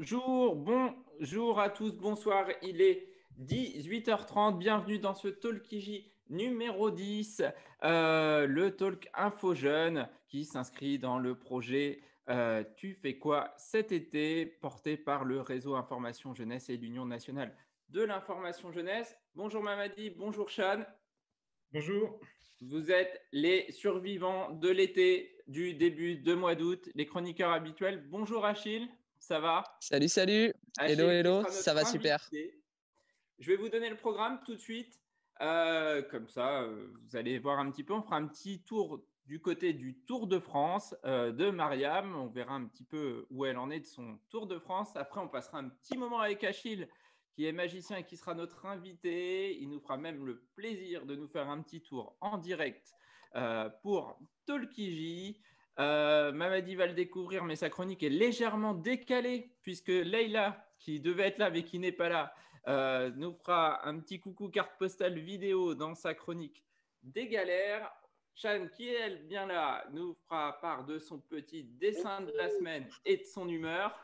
Bonjour à tous, bonsoir. Il est 18h30. Bienvenue dans ce Talkiji numéro 10, le Talk Info Jeune qui s'inscrit dans le projet Tu fais quoi cet été, porté par le réseau Information Jeunesse et l'Union nationale de l'information jeunesse. Bonjour Mamadi, bonjour Chan. Bonjour. Vous êtes les survivants de l'été du début de mois d'août, les chroniqueurs habituels. Bonjour Achille, ça va? Salut. Achille, Hello, ça va super. Je vais vous donner le programme tout de suite. Comme ça, vous allez voir un petit peu. On fera un petit tour du côté du Tour de France de Mariam. On verra un petit peu où elle en est de son Tour de France. Après, on passera un petit moment avec Achille, qui est magicien et qui sera notre invité. Il nous fera même le plaisir de nous faire un petit tour en direct pour Talkiji. Mamadi va le découvrir, mais sa chronique est légèrement décalée puisque Leïla, qui devait être là mais qui n'est pas là, nous fera un petit coucou carte postale vidéo dans sa chronique des galères. Chan, qui est elle bien là, nous fera part de son petit dessin de la semaine et de son humeur.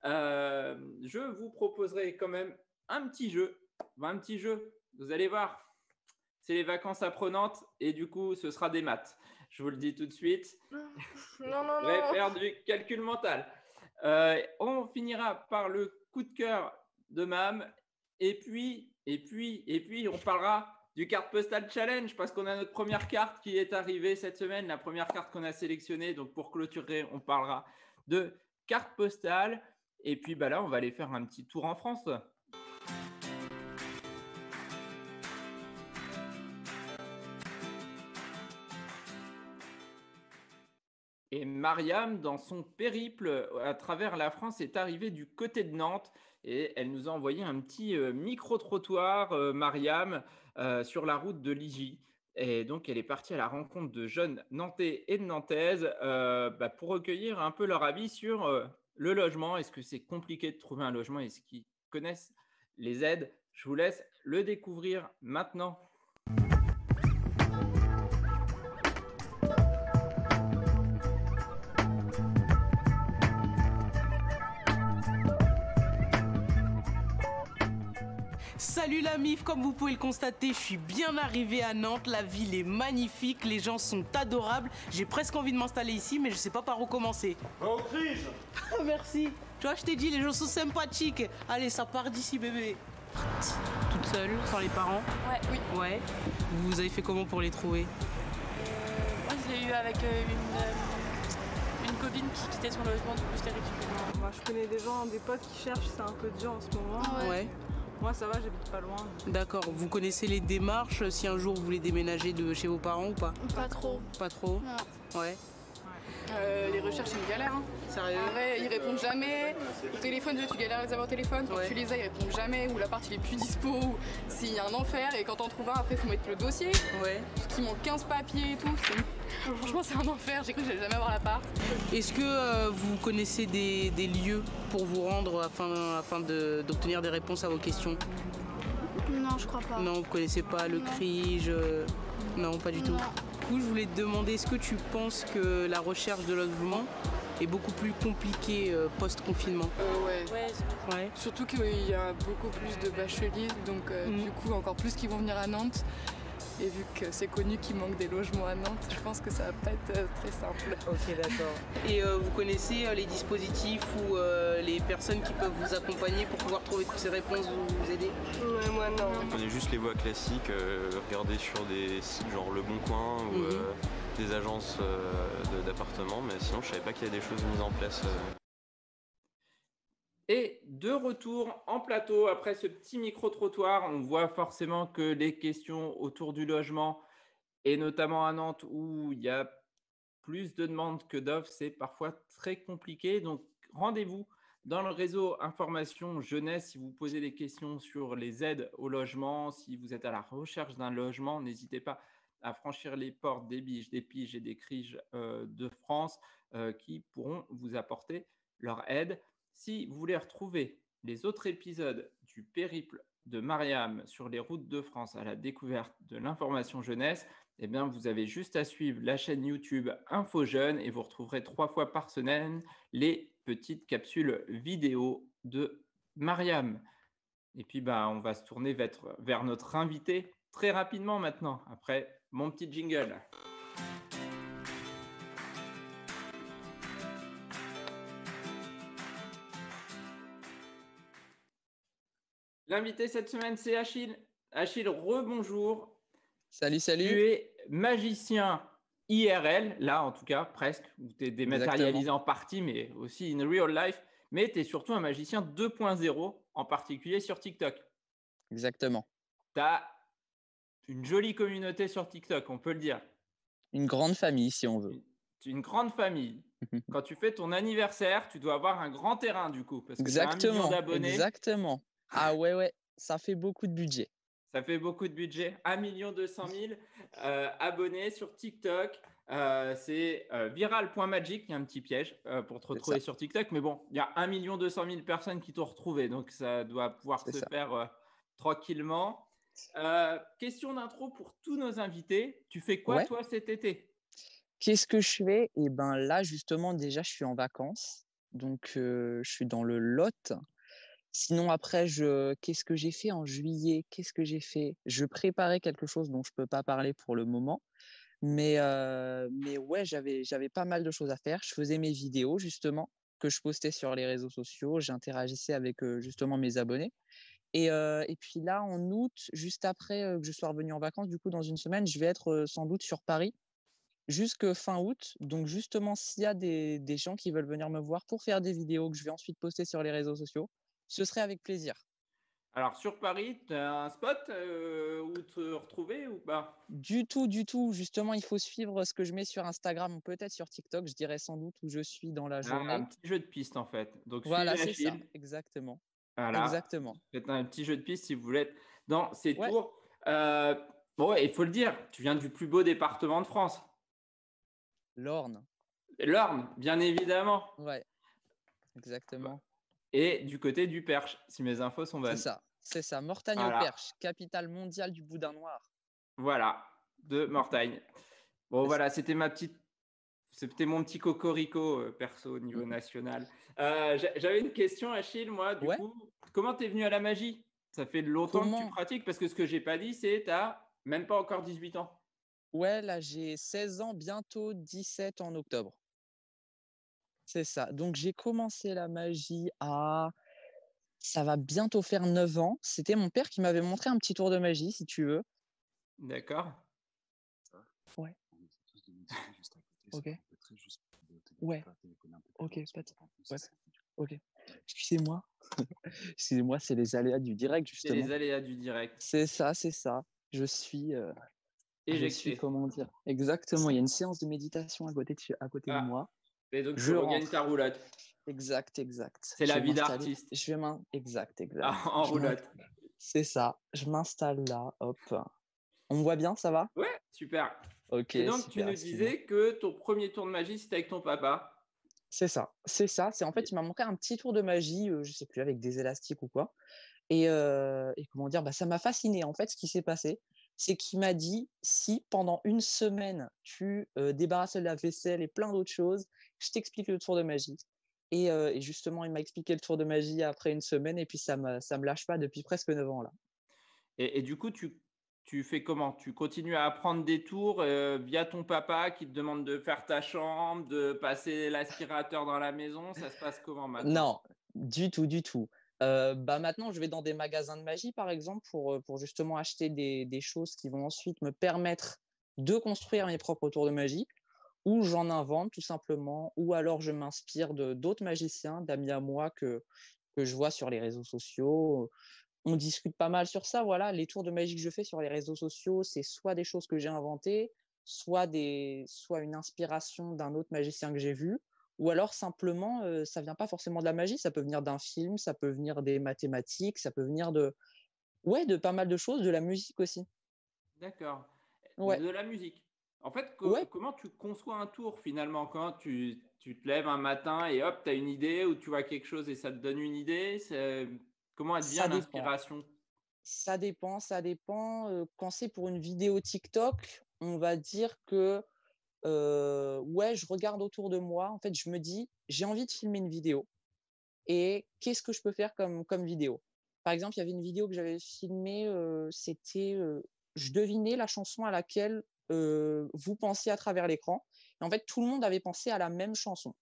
Je vous proposerai quand même un petit jeu. Vous allez voir, c'est les vacances apprenantes et du coup, ce sera des maths. Je vous le dis tout de suite. Non. Je vais faire du calcul mental. On finira par le coup de cœur de Mam. Et puis, on parlera du carte postale challenge parce qu'on a notre première carte qui est arrivée cette semaine, la première carte qu'on a sélectionnée. Donc, pour clôturer, on parlera de carte postale. Et puis, là, on va aller faire un petit tour en France. Et Mariam, dans son périple à travers la France, est arrivée du côté de Nantes et elle nous a envoyé un petit micro-trottoir, Mariam, sur la route de Ligy. Et donc, elle est partie à la rencontre de jeunes Nantais et de Nantaises pour recueillir un peu leur avis sur le logement. Est-ce que c'est compliqué de trouver un logement? Est-ce qu'ils connaissent les aides? Je vous laisse le découvrir maintenant. Salut la MIF, comme vous pouvez le constater, je suis bien arrivé à Nantes, la ville est magnifique, les gens sont adorables, j'ai presque envie de m'installer ici mais je sais pas par où commencer. Va au Crige. Merci, tu vois je t'ai dit, les gens sont sympathiques. Allez, ça part d'ici bébé. Toute seule, sans les parents? Oui. Ouais. Vous avez fait comment pour les trouver? Moi je l'ai eu avec une copine qui quittait son logement, du coup je l'ai récupéré. Moi je connais des gens, des potes qui cherchent, c'est un peu dur en ce moment. Ouais. Moi ça va, j'habite pas loin. D'accord, vous connaissez les démarches si un jour vous voulez déménager de chez vos parents ou pas? Pas trop. Pas trop? Non. Ouais. Les recherches, c'est une galère. Hein. Sérieux? En vrai, ils répondent jamais. Au téléphone, tu galères à les avoir au téléphone. Quand tu les as, ils répondent jamais. Ou l'appart, il est plus dispo. Ou s'il y a un enfer. Et quand t'en trouves un, après, il faut mettre le dossier. Ouais. Parce qu'il manque 15 papiers et tout. Franchement, c'est un enfer. J'ai cru que j'allais jamais avoir l'appart. Est-ce que vous connaissez des lieux pour vous rendre afin d'obtenir des réponses à vos questions? Non, je crois pas. Non, vous connaissez pas le CRIJ? Non, pas du tout. Du coup, je voulais te demander, est-ce que tu penses que la recherche de logement est beaucoup plus compliquée post-confinement? Ouais. Surtout qu'il y a beaucoup plus de bacheliers, donc du coup encore plus qui vont venir à Nantes. Et vu que c'est connu qu'il manque des logements à Nantes, je pense que ça va pas être très simple. Ok, d'accord. Et vous connaissez les dispositifs ou les personnes qui peuvent vous accompagner pour pouvoir trouver toutes ces réponses, vous aider? Ouais, moi non. Je connais juste les voies classiques, regarder sur des sites genre Le Bon Coin ou des agences d'appartements, mais sinon je savais pas qu'il y a des choses mises en place. Et de retour en plateau, après ce petit micro-trottoir, on voit forcément que les questions autour du logement, et notamment à Nantes où il y a plus de demandes que d'offres, c'est parfois très compliqué. Donc, rendez-vous dans le réseau Information Jeunesse si vous posez des questions sur les aides au logement, si vous êtes à la recherche d'un logement, n'hésitez pas à franchir les portes des biges, des piges et des criges de France qui pourront vous apporter leur aide. Si vous voulez retrouver les autres épisodes du périple de Mariam sur les routes de France à la découverte de l'information jeunesse, eh bien, vous avez juste à suivre la chaîne YouTube Info Jeune et vous retrouverez 3 fois par semaine les petite capsule vidéo de Mariam. Et puis, on va se tourner vers notre invité très rapidement maintenant, après mon petit jingle. L'invité cette semaine, c'est Achille. Achille, rebonjour. Salut, salut. Tu es magicien IRL, là en tout cas, presque, où tu es dématérialisé en partie, mais aussi in real life. Mais tu es surtout un magicien 2.0, en particulier sur TikTok. Exactement. Tu as une jolie communauté sur TikTok, on peut le dire. Une grande famille, si on veut. Une grande famille. Quand tu fais ton anniversaire, tu dois avoir un grand terrain du coup, parce que tu as 1 million d'abonnés. Exactement. Ah ouais, ça fait beaucoup de budget. Ça fait beaucoup de budget. 1 200 000 abonnés sur TikTok. C'est viral.magic. Il y a un petit piège pour te retrouver sur TikTok. Mais bon, il y a 1 200 000 personnes qui t'ont retrouvé. Donc, ça doit pouvoir se faire tranquillement. Question d'intro pour tous nos invités. Tu fais quoi, toi, cet été? Qu'est-ce que je fais? Eh bien, là, justement, déjà, je suis en vacances. Donc, je suis dans le Lot. Sinon, après, qu'est-ce que j'ai fait en juillet? Qu'est-ce que j'ai fait? Je préparais quelque chose dont je ne peux pas parler pour le moment. Mais ouais, j'avais pas mal de choses à faire. Je faisais mes vidéos, justement, que je postais sur les réseaux sociaux. J'interagissais avec, justement, mes abonnés. Et puis là, en août, juste après que je sois revenu en vacances, du coup, dans une semaine, je vais être sans doute sur Paris jusque fin août. Donc, justement, s'il y a des gens qui veulent venir me voir pour faire des vidéos que je vais ensuite poster sur les réseaux sociaux, ce serait avec plaisir. Alors, sur Paris, tu as un spot où te retrouver ou pas? Du tout. Justement, il faut suivre ce que je mets sur Instagram ou peut-être sur TikTok. Je dirais sans doute où je suis dans la journée. Un petit jeu de piste, en fait. Donc, voilà, c'est ça. Exactement. Voilà. Exactement. C'est un petit jeu de piste si vous voulez être dans ces tours. Il faut le dire, tu viens du plus beau département de France. L'Orne. L'Orne, bien évidemment. Ouais, exactement. Et du côté du Perche, si mes infos sont bonnes. C'est ça. Mortagne-au-Perche, capitale mondiale du boudin noir. Voilà, de Mortagne. Bon, voilà, c'était mon petit cocorico perso au niveau national. J'avais une question, Achille, moi, du coup. Comment tu es venu à la magie? Ça fait longtemps que tu pratiques, parce que ce que j'ai pas dit, c'est que tu n'as même pas encore 18 ans. Ouais, là, j'ai 16 ans, bientôt 17 en octobre. C'est ça. Donc, j'ai commencé la magie ça va bientôt faire 9 ans. C'était mon père qui m'avait montré un petit tour de magie, si tu veux. D'accord. Ouais. Ok. Ouais. Ok, ok. Excusez-moi. Excusez-moi, c'est les aléas du direct, justement. C'est les aléas du direct. C'est ça. Je suis... éjecté. Comment dire? Exactement. Il y a une séance de méditation à côté de moi. Et donc, je regagne ta roulotte. Exact. C'est la vie d'artiste. Exact. En roulotte. C'est ça. Je m'installe là. Hop. On me voit bien, ça va? Ouais, super. Ok. Et donc, tu nous disais que ton premier tour de magie, c'était avec ton papa. C'est ça. C'est en fait, il m'a montré un petit tour de magie, je sais plus, avec des élastiques ou quoi. Et comment dire, ça m'a fasciné. En fait, ce qui s'est passé, c'est qu'il m'a dit, si pendant une semaine, tu débarrasses de la vaisselle et plein d'autres choses, je t'explique le tour de magie. Et justement, il m'a expliqué le tour de magie après une semaine, et puis ça me lâche pas depuis presque 9 ans là. Et du coup, tu fais comment? Tu continues à apprendre des tours via ton papa qui te demande de faire ta chambre, de passer l'aspirateur dans la maison. Ça se passe comment maintenant? Non, du tout. Maintenant, je vais dans des magasins de magie, par exemple, pour justement acheter des choses qui vont ensuite me permettre de construire mes propres tours de magie, ou j'en invente tout simplement, ou alors je m'inspire d'autres magiciens, d'amis à moi que je vois sur les réseaux sociaux. On discute pas mal sur ça. Voilà, les tours de magie que je fais sur les réseaux sociaux, c'est soit des choses que j'ai inventées, soit une inspiration d'un autre magicien que j'ai vu, ou alors simplement, ça vient pas forcément de la magie, ça peut venir d'un film, ça peut venir des mathématiques, ça peut venir de pas mal de choses, de la musique aussi. D'accord. Ouais. De la musique. En fait, comment tu conçois un tour finalement? Quand tu te lèves un matin et hop, tu as une idée, ou tu vois quelque chose et ça te donne une idée, comment elle vient l'inspiration? Ça dépend. Quand c'est pour une vidéo TikTok, on va dire que ouais, je regarde autour de moi. En fait, je me dis, j'ai envie de filmer une vidéo. Et qu'est-ce que je peux faire comme vidéo? Par exemple, il y avait une vidéo que j'avais filmée, c'était, je devinais la chanson à laquelle, vous pensiez à travers l'écran. Et en fait, tout le monde avait pensé à la même chanson.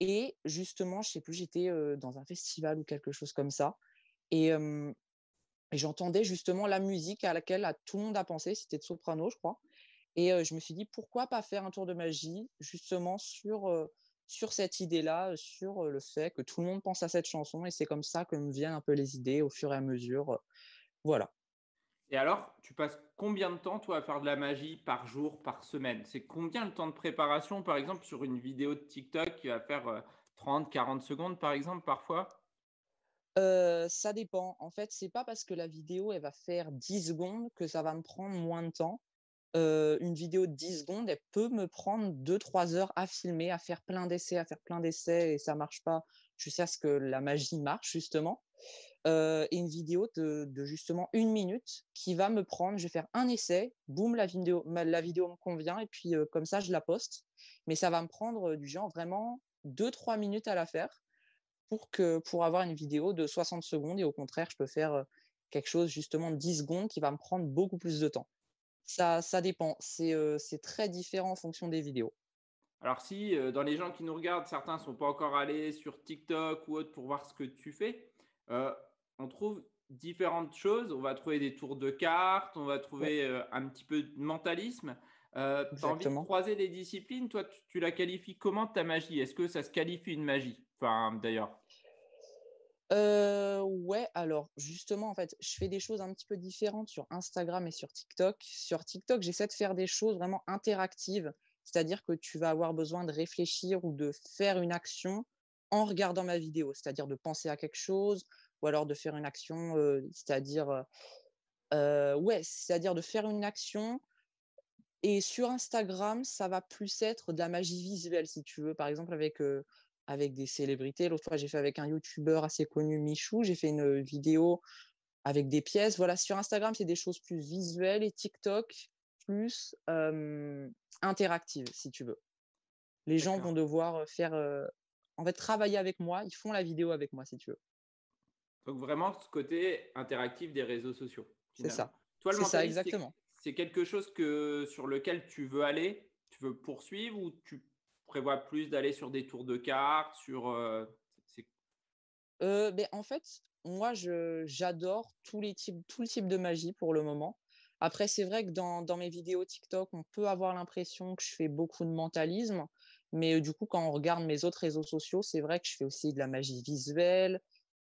Et justement, je sais plus, j'étais, dans un festival ou quelque chose comme ça et et j'entendais justement la musique à laquelle tout le monde a pensé, c'était de Soprano, je crois. Et je me suis dit: «Pourquoi pas faire un tour de magie justement sur cette idée-là, sur, le fait que tout le monde pense à cette chanson?» et c'est comme ça que me viennent un peu les idées au fur et à mesure, voilà. Et alors, tu passes combien de temps, toi, à faire de la magie par jour, par semaine? C'est combien le temps de préparation, par exemple, sur une vidéo de TikTok qui va faire 30-40 secondes, par exemple, parfois? Ça dépend. En fait, c'est pas parce que la vidéo, elle va faire 10 secondes que ça va me prendre moins de temps. Une vidéo de 10 secondes, elle peut me prendre 2-3 heures à filmer, à faire plein d'essais et ça marche pas jusqu'à ce que la magie marche justement. Et une vidéo de justement 1 minute qui va me prendre je vais faire un essai, boum, la vidéo me convient et puis, comme ça je la poste. Mais ça va me prendre, du genre vraiment 2-3 minutes à la faire pour avoir une vidéo de 60 secondes et au contraire, je peux faire, quelque chose justement de 10 secondes qui va me prendre beaucoup plus de temps. Ça dépend, c'est très différent en fonction des vidéos. Alors si dans les gens qui nous regardent, certains ne sont pas encore allés sur TikTok ou autre pour voir ce que tu fais, euh, on trouve différentes choses. On va trouver des tours de cartes, on va Ouais, trouver un petit peu de mentalisme. Tu as envie de exactement. croiser les disciplines. Toi, tu la qualifies comment ta magie? Est-ce que ça se qualifie une magie? Enfin, d'ailleurs. Ouais, alors justement, en fait, je fais des choses un petit peu différentes sur Instagram et sur TikTok. Sur TikTok, j'essaie de faire des choses vraiment interactives, c'est-à-dire que tu vas avoir besoin de réfléchir ou de faire une action en regardant ma vidéo, c'est-à-dire de penser à quelque chose ou alors de faire une action, ouais, c'est-à-dire de faire une action et sur Instagram, ça va plus être de la magie visuelle, si tu veux. Par exemple, avec des célébrités. L'autre fois, j'ai fait avec un youtubeur assez connu, Michou. J'ai fait une vidéo avec des pièces. Voilà, sur Instagram, c'est des choses plus visuelles et TikTok plus interactives, si tu veux. Les gens vont D'accord. devoir faire, en fait, travailler avec moi. Ils font la vidéo avec moi, si tu veux. Donc vraiment ce côté interactif des réseaux sociaux, C'est finalement. ça. Toi, le C'est ça, mentaliste, exactement. c'est quelque chose sur lequel tu veux aller, tu veux poursuivre ou tu prévois plus d'aller sur des tours de cartes, c'est Beh, en fait, moi, j'adore tout le type de magie pour le moment. Après, c'est vrai que dans mes vidéos TikTok, on peut avoir l'impression que je fais beaucoup de mentalisme, mais du coup, quand on regarde mes autres réseaux sociaux, c'est vrai que je fais aussi de la magie visuelle,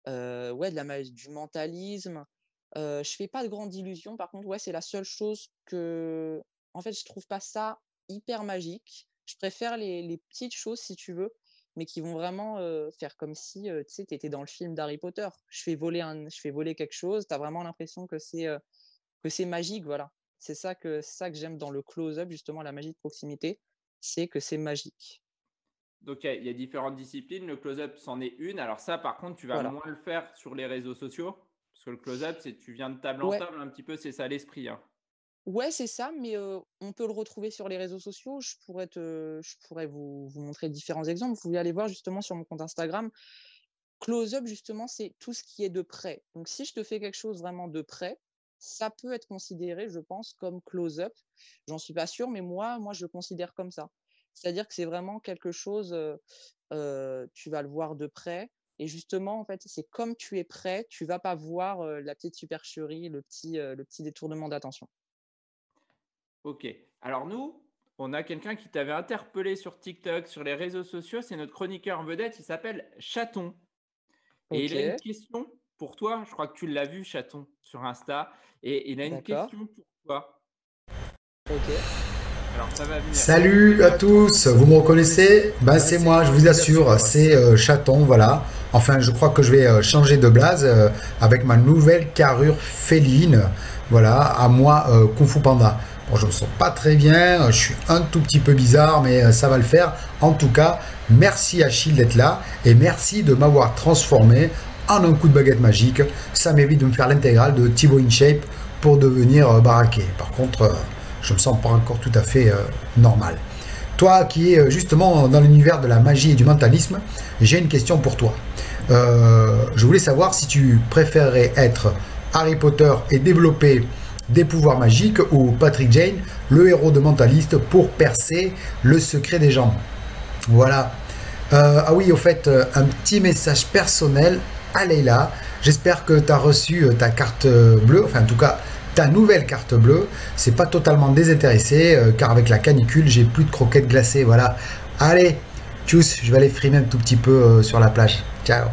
ouais, de la magie du mentalisme. Je fais pas de grandes illusions, par contre, ouais, c'est la seule chose en fait, je trouve pas ça hyper magique. Je préfère les petites choses, si tu veux, mais qui vont vraiment, faire comme si, tu sais, tu étais dans le film d'Harry Potter. Je fais voler quelque chose, tu as vraiment l'impression que c'est magique, voilà. C'est ça que j'aime dans le close-up, justement, la magie de proximité, c'est que c'est magique. donc il y a différentes disciplines. Le close-up, c'en est une. Alors ça, par contre, tu vas Voilà. moins le faire sur les réseaux sociaux, parce que le close-up, c'est tu viens de table en Ouais, table un petit peu, c'est ça l'esprit, hein. ouais, c'est ça, mais on peut le retrouver sur les réseaux sociaux. Je pourrais vous montrer différents exemples. Vous pouvez aller voir justement sur mon compte Instagram. Close-up, justement, c'est tout ce qui est de près. Donc si je te fais quelque chose vraiment de près, ça peut être considéré, je pense, comme close-up. J'en suis pas sûre, mais moi, je le considère comme ça. C'est-à-dire que c'est vraiment quelque chose, tu vas le voir de près et justement, en fait, c'est comme tu es prêt, tu vas pas voir, la petite supercherie, le petit détournement d'attention. Ok. Alors nous, on a quelqu'un qui t'avait interpellé sur TikTok, sur les réseaux sociaux. C'est notre chroniqueur en vedette. Il s'appelle Chaton. Et il a une OK, question pour toi. Je crois que tu l'as vu, Chaton, sur Insta. Et il a une d'accord, question pour toi. OK. Alors ça va venir. Salut à tous, vous me reconnaissez? Ben c'est moi, je vous assure, c'est Chaton, voilà. Enfin, je crois que je vais changer de blase avec ma nouvelle carrure féline, voilà, à moi Kung Fu Panda. Bon, je me sens pas très bien, je suis un tout petit peu bizarre, mais ça va le faire. En tout cas, merci Achille d'être là et merci de m'avoir transformé en un coup de baguette magique. Ça m'évite de me faire l'intégrale de Thibaut InShape pour devenir baraqué. Par contre, je me sens pas encore tout à fait normal. toi qui es justement dans l'univers de la magie et du mentalisme, j'ai une question pour toi. Je voulais savoir si tu préférerais être Harry Potter et développer des pouvoirs magiques ou Patrick Jane, le héros de mentaliste pour percer le secret des gens. Voilà. Ah oui, au fait, un petit message personnel à Leïla. J'espère que tu as reçu ta carte bleue, enfin en tout cas ta nouvelle carte bleue. C'est pas totalement désintéressé car avec la canicule, j'ai plus de croquettes glacées. Voilà. Allez, tchuss, je vais aller frimer un tout petit peu sur la plage. Ciao.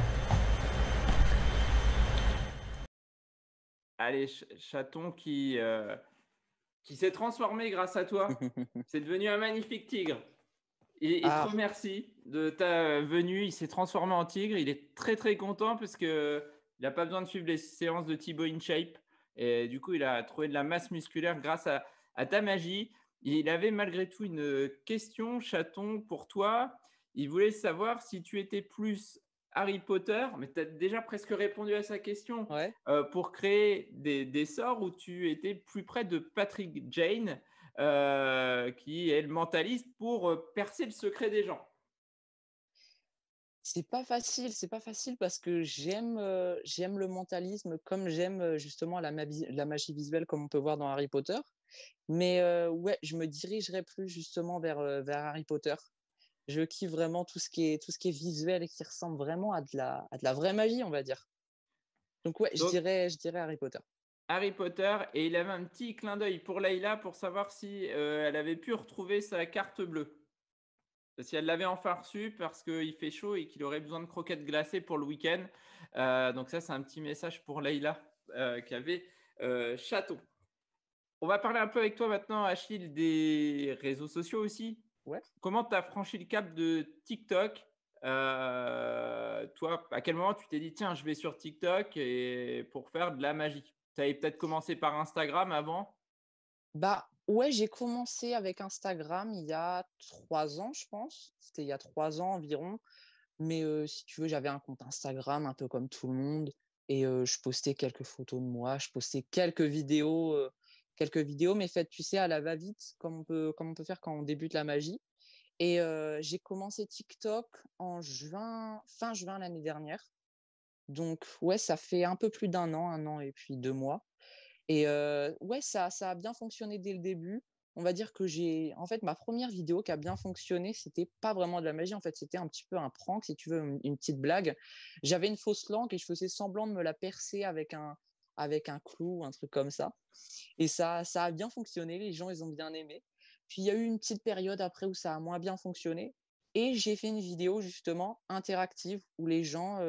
Allez, chaton qui s'est transformé grâce à toi. C'est devenu un magnifique tigre. Il te remercie de ta venue. Il s'est transformé en tigre. Il est très très content parce qu'il n'a pas besoin de suivre les séances de Thibaut InShape. Et du coup, il a trouvé de la masse musculaire grâce à ta magie. Il avait malgré tout une question, chaton, pour toi. Il voulait savoir si tu étais plus Harry Potter, mais tu as déjà presque répondu à sa question, pour créer des sorts, ou tu étais plus près de Patrick Jane, qui est le mentaliste pour percer le secret des gens. C'est pas facile parce que j'aime le mentalisme comme j'aime justement la magie visuelle comme on peut voir dans Harry Potter. Mais ouais, je me dirigerais plus justement vers Harry Potter. Je kiffe vraiment tout ce qui est visuel et qui ressemble vraiment à de la vraie magie, on va dire. Donc ouais, je dirais Harry Potter. Harry Potter, et il avait un petit clin d'œil pour Leïla pour savoir si elle avait pu retrouver sa carte bleue. Si elle l'avait enfin reçue parce qu'il fait chaud et qu'il aurait besoin de croquettes glacées pour le week-end. Donc ça, c'est un petit message pour Leïla qui avait chaton. On va parler un peu avec toi maintenant, Achille, des réseaux sociaux aussi. Ouais. Comment tu as franchi le cap de TikTok? Toi, à quel moment tu t'es dit, tiens, je vais sur TikTok et pour faire de la magie? Tu avais peut-être commencé par Instagram avant? Bah ouais, j'ai commencé avec Instagram il y a 3 ans, je pense. C'était il y a 3 ans environ. Mais si tu veux, j'avais un compte Instagram un peu comme tout le monde et je postais quelques photos de moi, je postais quelques vidéos, mais faites, tu sais, à la va-vite, comme on peut faire quand on débute la magie. Et j'ai commencé TikTok en fin juin l'année dernière. Donc ouais, ça fait un peu plus d'1 an, 1 an et puis 2 mois. Et ouais, ça a bien fonctionné dès le début. On va dire que en fait, ma première vidéo qui a bien fonctionné, c'était pas vraiment de la magie. En fait, c'était un petit peu un prank, si tu veux, une petite blague. J'avais une fausse langue et je faisais semblant de me la percer avec un clou, un truc comme ça. Et ça a bien fonctionné. Les gens, ils ont bien aimé. Puis, il y a eu une petite période après où ça a moins bien fonctionné. Et j'ai fait une vidéo, justement, interactive où les gens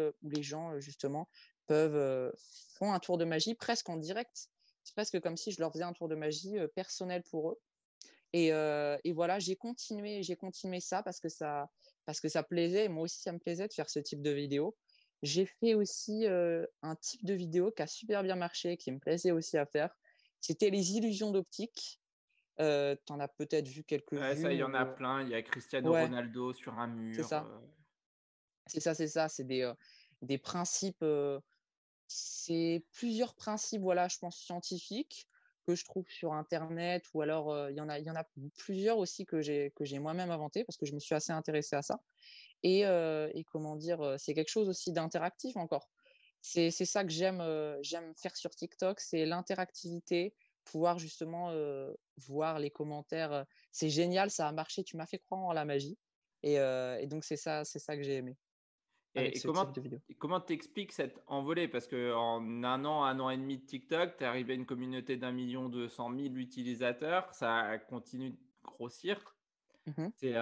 justement, font un tour de magie presque en direct. C'est presque comme si je leur faisais un tour de magie personnel pour eux. Et voilà, j'ai continué ça parce que ça plaisait. Et moi aussi, ça me plaisait de faire ce type de vidéo. J'ai fait aussi un type de vidéo qui a super bien marché, qui me plaisait aussi à faire. C'était les illusions d'optique. T'en as peut-être vu quelques-unes. Ouais, ça, il y en a plein. Il y a Cristiano Ronaldo sur un mur. C'est ça. C'est ça. C'est des principes. C'est plusieurs principes, voilà, je pense, scientifiques que je trouve sur Internet, ou alors il y en a plusieurs aussi que j'ai moi-même inventé parce que je me suis assez intéressée à ça. Et comment dire, c'est quelque chose aussi d'interactif encore. C'est ça que j'aime faire sur TikTok, c'est l'interactivité, pouvoir justement voir les commentaires. C'est génial, ça a marché, tu m'as fait croire en la magie. Et donc c'est ça que j'ai aimé avec ce type de vidéo. Comment t'expliques cette envolée? Parce qu'en 1 an et demi de TikTok, tu es arrivé à une communauté d'1 200 000 utilisateurs. Ça continue de grossir. C'est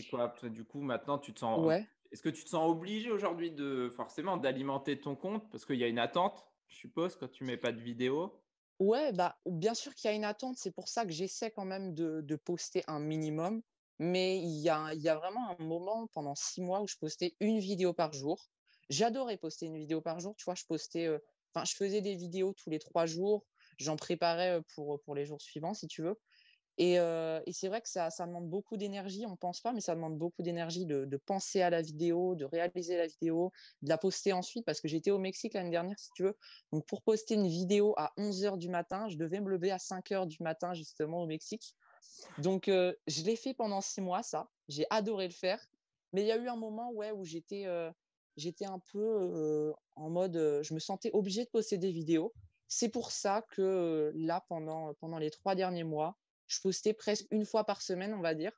quoi? Du coup, maintenant, tu te sens. Ouais. Est-ce que tu te sens obligé aujourd'hui forcément d'alimenter ton compte? Parce qu'il y a une attente, je suppose, quand tu mets pas de vidéo. Ouais, bah, bien sûr qu'il y a une attente. C'est pour ça que j'essaie quand même de poster un minimum. Mais il y a vraiment un moment pendant 6 mois où je postais une vidéo par jour. J'adorais poster une vidéo par jour. Tu vois, je faisais des vidéos tous les 3 jours. J'en préparais pour les jours suivants, si tu veux. Et c'est vrai que ça demande beaucoup d'énergie. On ne pense pas, mais ça demande beaucoup d'énergie de penser à la vidéo, de réaliser la vidéo, de la poster ensuite. Parce que j'étais au Mexique l'année dernière, si tu veux. Donc, pour poster une vidéo à 11h du matin, je devais me lever à 5h du matin, justement, au Mexique. Donc, je l'ai fait pendant 6 mois, ça. J'ai adoré le faire. Mais il y a eu un moment où j'étais un peu en mode, je me sentais obligée de poster des vidéos. C'est pour ça que là, pendant les 3 derniers mois, je postais presque une fois par semaine, on va dire.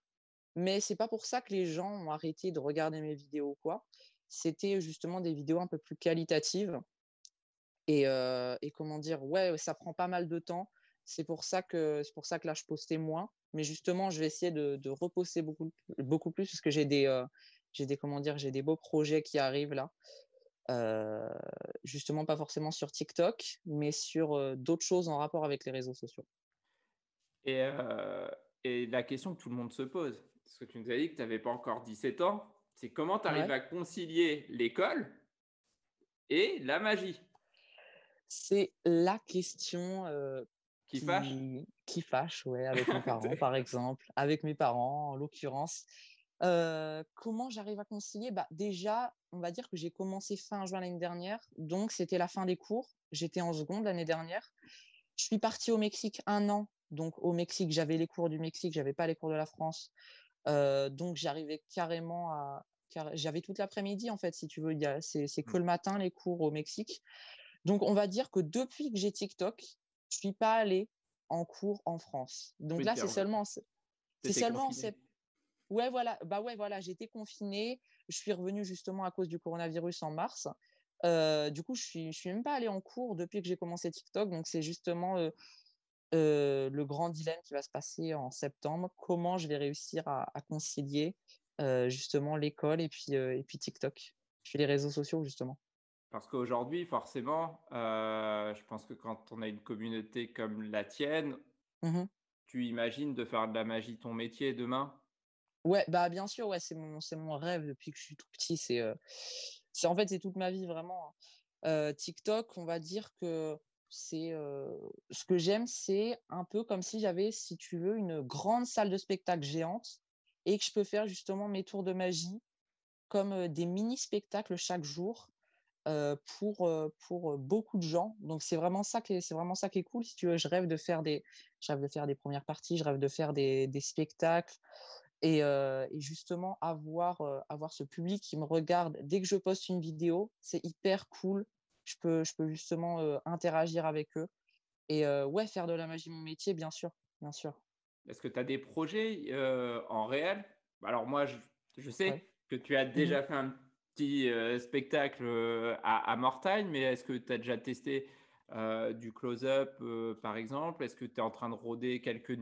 Mais c'est pas pour ça que les gens ont arrêté de regarder mes vidéos ou quoi. C'était justement des vidéos un peu plus qualitatives. Et comment dire, ouais, ça prend pas mal de temps. C'est pour ça que là, je postais moins. Mais justement, je vais essayer de reposter beaucoup plus parce que j'ai des beaux projets qui arrivent là. Euh, Justement, pas forcément sur TikTok, mais sur d'autres choses en rapport avec les réseaux sociaux. Et, euh, et la question que tout le monde se pose, parce que tu nous as dit que tu n'avais pas encore 17 ans, c'est comment tu arrives Ouais. à concilier l'école et la magie C'est la question qui fâche? qui fâche, ouais, avec mes parents, par exemple, avec mes parents, en l'occurrence. Comment j'arrive à concilier? Bah, déjà, on va dire que j'ai commencé fin juin l'année dernière, donc c'était la fin des cours. J'étais en seconde l'année dernière. Je suis partie au Mexique 1 an. Donc au Mexique, j'avais les cours du Mexique, j'avais pas les cours de la France. Donc j'arrivais carrément j'avais toute l'après-midi en fait, si tu veux. C'est que le matin les cours au Mexique. Donc on va dire que depuis que j'ai TikTok, je suis pas allée en cours en France. Donc Oui, là, c'est t'étais seulement confiné. Ouais, voilà. Bah ouais, voilà. J'étais confinée. Je suis revenue justement à cause du coronavirus en mars. Du coup, je suis même pas allée en cours depuis que j'ai commencé TikTok. Donc, c'est justement le grand dilemme qui va se passer en septembre. Comment je vais réussir à concilier justement l'école et puis TikTok, puis les réseaux sociaux justement. Parce qu'aujourd'hui, forcément, je pense que quand on a une communauté comme la tienne, Mhm. tu imagines de faire de la magie ton métier demain? Ouais, bah bien sûr, ouais, c'est mon rêve depuis que je suis tout petit. En fait, c'est toute ma vie vraiment, hein. TikTok, on va dire que ce que j'aime, c'est un peu comme si j'avais, si tu veux, une grande salle de spectacle géante et que je peux faire justement mes tours de magie comme des mini-spectacles chaque jour pour beaucoup de gens. Donc c'est vraiment ça qui est cool. Si tu veux, je rêve de faire des premières parties, je rêve de faire des spectacles et justement avoir ce public qui me regarde dès que je poste une vidéo, c'est hyper cool. Je peux justement interagir avec eux et ouais, faire de la magie mon métier, bien sûr, bien sûr. Est-ce que tu as des projets en réel? Alors moi, je Ouais. sais que tu as Mhm. déjà fait un petit spectacle à Mortagne, mais est-ce que tu as déjà testé du close-up, par exemple? Est-ce que tu es en train de rôder quelques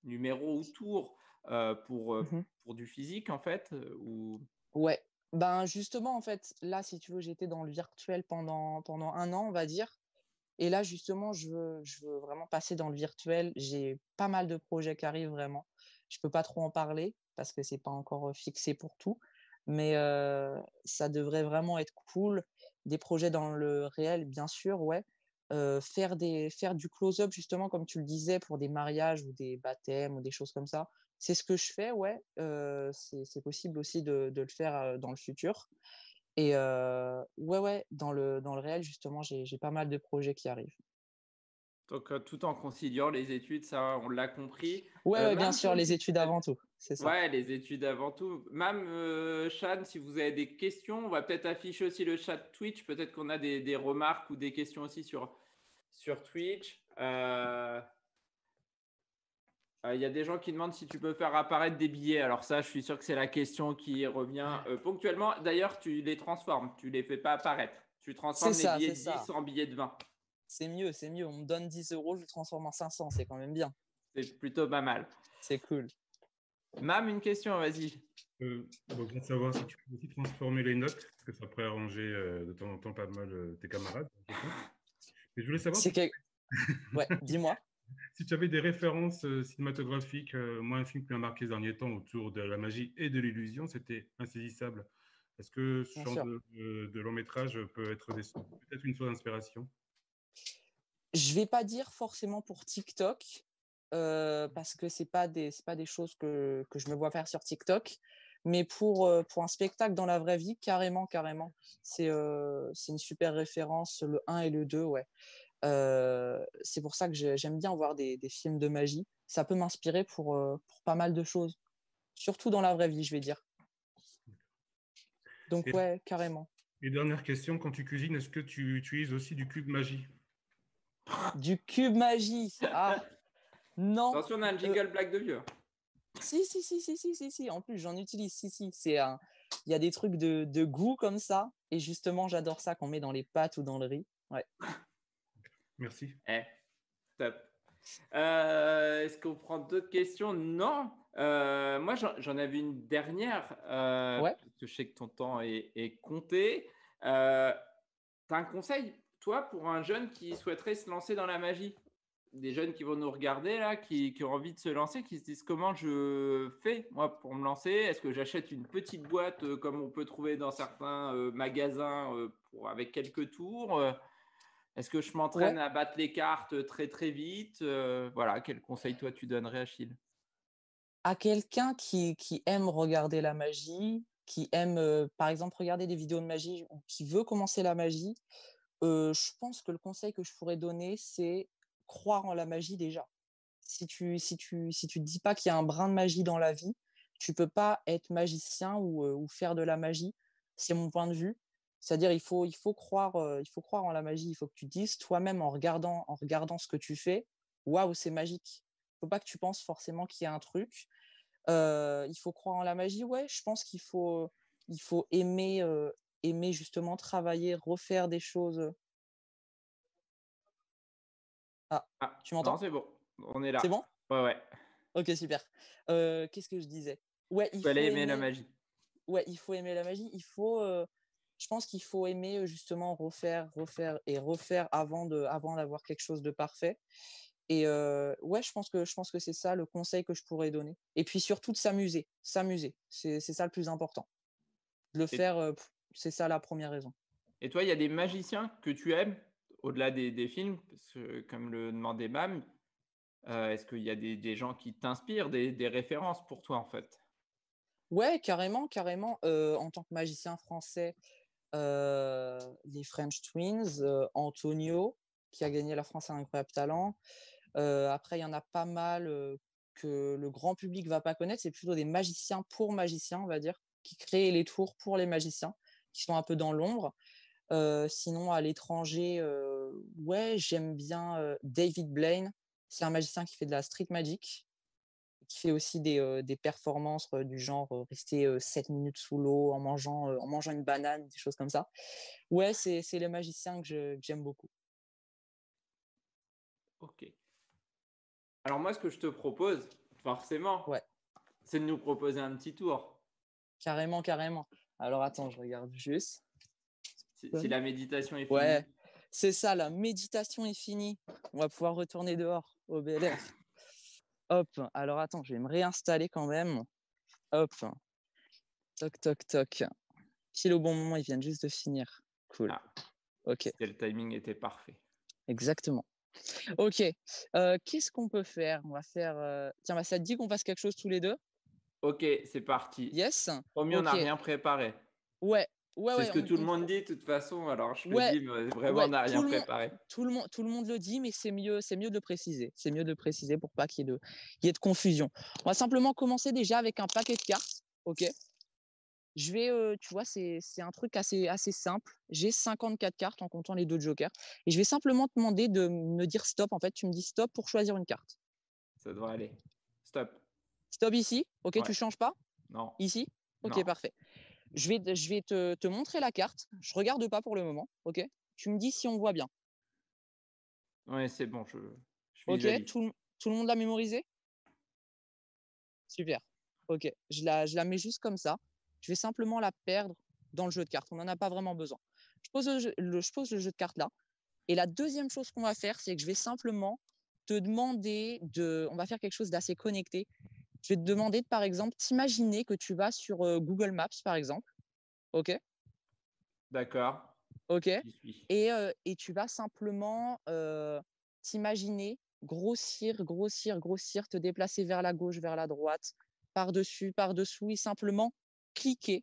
numéros ou tours Mhm. pour du physique, en fait, ou... Ouais. Ben justement, en fait, là, si tu veux, j'étais dans le virtuel pendant un an, on va dire. Et là, justement, je veux vraiment passer dans le virtuel. J'ai pas mal de projets qui arrivent vraiment. Je peux pas trop en parler parce que c'est pas encore fixé pour tout, mais ça devrait vraiment être cool. Des projets dans le réel, bien sûr, ouais. Faire du close-up, justement, comme tu le disais, pour des mariages ou des baptêmes ou des choses comme ça. C'est ce que je fais, ouais. C'est possible aussi de le faire dans le futur. Et ouais, dans le réel, justement, j'ai pas mal de projets qui arrivent. Donc, tout en conciliant les études, ça, on l'a compris. Ouais, bien Mam, sûr, Sean, les si tu études as... avant tout, c'est ça. Ouais, les études avant tout. Mam, Shan, si vous avez des questions, on va peut-être afficher aussi le chat Twitch. Peut-être qu'on a des remarques ou des questions aussi sur Twitch. Il y a des gens qui demandent si tu peux faire apparaître des billets. Alors ça, je suis sûr que c'est la question qui revient ponctuellement. D'ailleurs, tu les transformes, tu les fais pas apparaître. Tu C'est transformes les ça, billets c'est de 10 ça. en billets de 20. C'est mieux, c'est mieux. On me donne 10 euros, je le transforme en 500, c'est quand même bien. C'est plutôt pas mal. C'est cool. Mam, une question, vas-y. Donc, je voudrais savoir si tu peux aussi transformer les notes, parce que ça pourrait arranger de temps en temps pas mal tes camarades. Et je voulais savoir C'est que... Ouais, dis-moi. si tu avais des références cinématographiques. Moi, un film qui m'a marqué ces derniers temps autour de la magie et de l'illusion, c'était Insaisissable. Est-ce que ce Bien genre sûr. de long métrage peut être peut-être une source d'inspiration? Je vais pas dire forcément pour TikTok, parce que c'est pas des choses que je me vois faire sur TikTok, mais pour un spectacle dans la vraie vie, carrément, carrément. C'est une super référence, le 1 et le 2, ouais. C'est pour ça que j'aime bien voir des films de magie. ça peut m'inspirer pour pas mal de choses, surtout dans la vraie vie, je vais dire. Donc, ouais, carrément. Et dernière question, quand tu cuisines, est-ce que tu utilises aussi du cube magie? Du cube magie. Ah, non. Attention, on a un jingle blague de vieux. Si. En plus, j'en utilise. Si. Il y a des trucs de goût comme ça. Et justement, j'adore ça qu'on met dans les pâtes ou dans le riz. Ouais. Merci. Top. Est-ce qu'on prend d'autres questions? Non. Moi, j'en avais une dernière. Ouais. Parce que je sais que ton temps est compté. Tu as un conseil, toi, pour un jeune qui souhaiterait se lancer dans la magie? Des jeunes qui vont nous regarder, là, qui ont envie de se lancer, qui se disent comment je fais, moi, pour me lancer? Est-ce que j'achète une petite boîte comme on peut trouver dans certains magasins avec quelques tours? Est-ce que je m'entraîne à battre les cartes très, très vite? Voilà, quel conseil, toi, tu donnerais, Achille? À quelqu'un qui aime regarder la magie, qui aime, par exemple, regarder des vidéos de magie ou qui veut commencer la magie, je pense que le conseil que je pourrais donner, c'est croire en la magie déjà. Si tu te dis pas qu'il y a un brin de magie dans la vie, tu peux pas être magicien ou faire de la magie. C'est mon point de vue. C'est-à-dire il faut croire en la magie. Il faut que tu te dises toi-même en regardant ce que tu fais, waouh, c'est magique. Il faut pas que tu penses forcément qu'il y a un truc. Il faut croire en la magie. Ouais, je pense qu'il faut aimer justement travailler, refaire des choses. Tu m'entends? Non, c'est bon. On est là. C'est bon? Ouais. Ok, super. Qu'est-ce que je disais? Ouais, il faut aimer la magie. Ouais, il faut aimer la magie. Je pense qu'il faut aimer justement refaire avant d'avoir quelque chose de parfait. Et ouais, je pense que c'est ça le conseil que je pourrais donner. Et puis surtout de s'amuser. C'est ça le plus important. De le faire, c'est ça la première raison. Et toi, il y a des magiciens que tu aimes au-delà des films, parce que, comme le demandait Mam, est-ce qu'il y a des gens qui t'inspirent, des références pour toi en fait? Ouais, carrément. En tant que magicien français, les French Twins, Antonio, qui a gagné la France a un incroyable talent. Après, il y en a pas mal que le grand public va pas connaître. C'est plutôt des magiciens pour magiciens, on va dire, qui créent les tours pour les magiciens, qui sont un peu dans l'ombre. Sinon, à l'étranger, ouais, j'aime bien David Blaine. C'est un magicien qui fait de la street magic, qui fait aussi des performances du genre rester 7 minutes sous l'eau en mangeant une banane, des choses comme ça. Ouais, c'est les magiciens que j'aime beaucoup. Ok. Alors moi, ce que je te propose, forcément, c'est de nous proposer un petit tour. Carrément. Alors attends, je regarde juste. Si la méditation est finie. Ouais, c'est ça, la méditation est finie. On va pouvoir retourner dehors, au bel air. Hop, alors attends, je vais me réinstaller quand même. Hop, toc. Pile au bon moment, ils viennent juste de finir. Cool. Ok. Le timing était parfait. Exactement. Ok, qu'est-ce qu'on peut faire? On va faire... Tiens, ça te dit qu'on fasse quelque chose tous les deux? Ok, c'est parti. Yes. Promis, on n'a rien préparé. Ouais. C'est ce que tout le monde dit de toute façon, alors je le dis, mais vraiment, on n'a rien préparé. Tout le monde le dit, mais c'est mieux de le préciser. C'est mieux de le préciser pour pas qu'il y ait de confusion. On va simplement commencer déjà avec un paquet de cartes, ok? Je vais, tu vois, c'est un truc assez simple. J'ai 54 cartes en comptant les 2 jokers. Et je vais simplement te demander de me dire stop. En fait, tu me dis stop pour choisir une carte. Ça devrait aller. Stop. Stop ici. Ok, tu changes pas? Non. Ici? Ok, non. Parfait. Je vais te montrer la carte. Je regarde pas pour le moment. Ok. Tu me dis si on voit bien. Ouais, c'est bon. Je visualise. Ok. Tout le monde l'a mémorisé? Super. Ok. Je la mets juste comme ça. Je vais simplement la perdre dans le jeu de cartes. On n'en a pas vraiment besoin. Je pose le jeu de cartes là. Et la deuxième chose qu'on va faire, c'est que je vais simplement te demander on va faire quelque chose d'assez connecté. Je vais te demander, par exemple, t'imaginer que tu vas sur Google Maps, par exemple. OK? D'accord. OK. Et tu vas simplement t'imaginer grossir, te déplacer vers la gauche, vers la droite, par-dessus, par-dessous, et simplement cliquer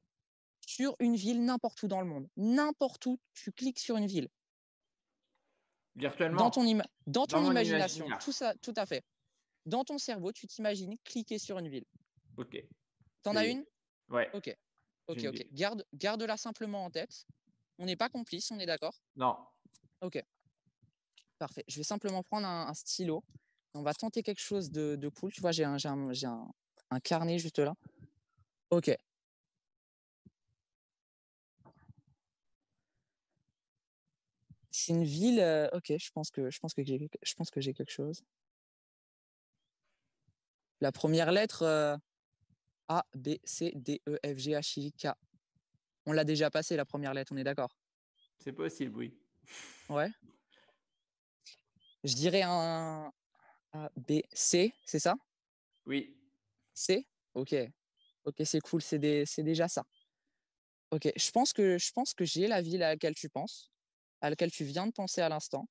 sur une ville n'importe où dans le monde. N'importe où, tu cliques sur une ville. Virtuellement? Dans ton imagination. Tout ça, tout à fait. Dans ton cerveau, tu t'imagines cliquer sur une ville. Ok. T'en as une? Ouais. Ok. J'ai une Ok. ville. Garde-la simplement en tête. On n'est pas complices, on est d'accord? Non. Ok. Parfait. Je vais simplement prendre un stylo. On va tenter quelque chose de cool. Tu vois, j'ai un carnet juste là. Ok. C'est une ville. Ok, je pense que j'ai quelque chose. La première lettre A, B, C, D, E, F, G, H, I, K. On l'a déjà passé la première lettre, on est d'accord? C'est possible, oui. Ouais. Je dirais un A, B, C, c'est ça? Oui. C? Ok. Ok, c'est cool, c'est déjà ça. Ok, je pense que j'ai la ville à laquelle tu penses, à laquelle tu viens de penser à l'instant.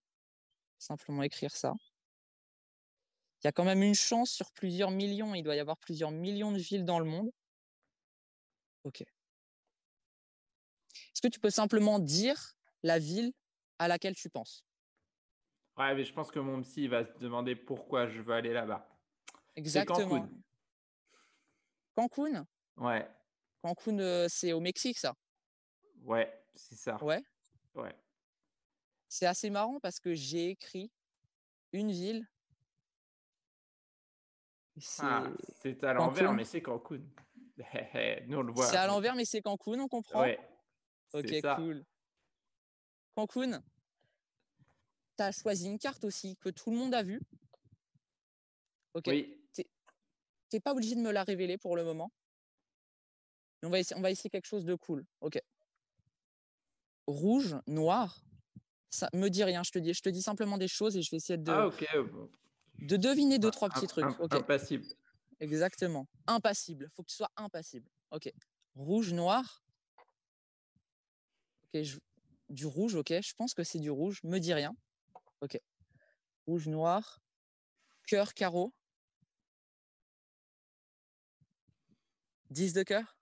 Simplement écrire ça. Il y a quand même une chance sur plusieurs millions. Il doit y avoir plusieurs millions de villes dans le monde. Ok. Est-ce que tu peux simplement dire la ville à laquelle tu penses? Ouais, mais je pense que mon psy va se demander pourquoi je veux aller là-bas. C'est Exactement. Cancun. Cancun? Ouais. Cancun, c'est au Mexique, ça? Ouais, c'est ça. Ouais. Ouais. C'est assez marrant parce que j'ai écrit une ville. Ah, C'est c'est à l'envers, Cancun. mais c'est Cancun. Nous, on le C'est voit. à l'envers, mais c'est Cancun, on comprend? Ouais, Ok, c'est ça. cool. Cancun, tu as choisi une carte aussi que tout le monde a vue. Ok. Oui. T'es pas obligé de me la révéler pour le moment. Mais on va essayer quelque chose de cool. Ok. Rouge, noir, ça me dit rien. Je te dis simplement des choses et je vais essayer Ah, ok. Bon. de deviner deux, trois petits trucs. Ok. Impassible. Exactement. Impassible. Faut que tu sois impassible. Ok. Rouge, noir. Ok. Du rouge, ok. Je pense que c'est du rouge. Me dis rien. Ok. Rouge, noir. Cœur, carreau. 10 de cœur.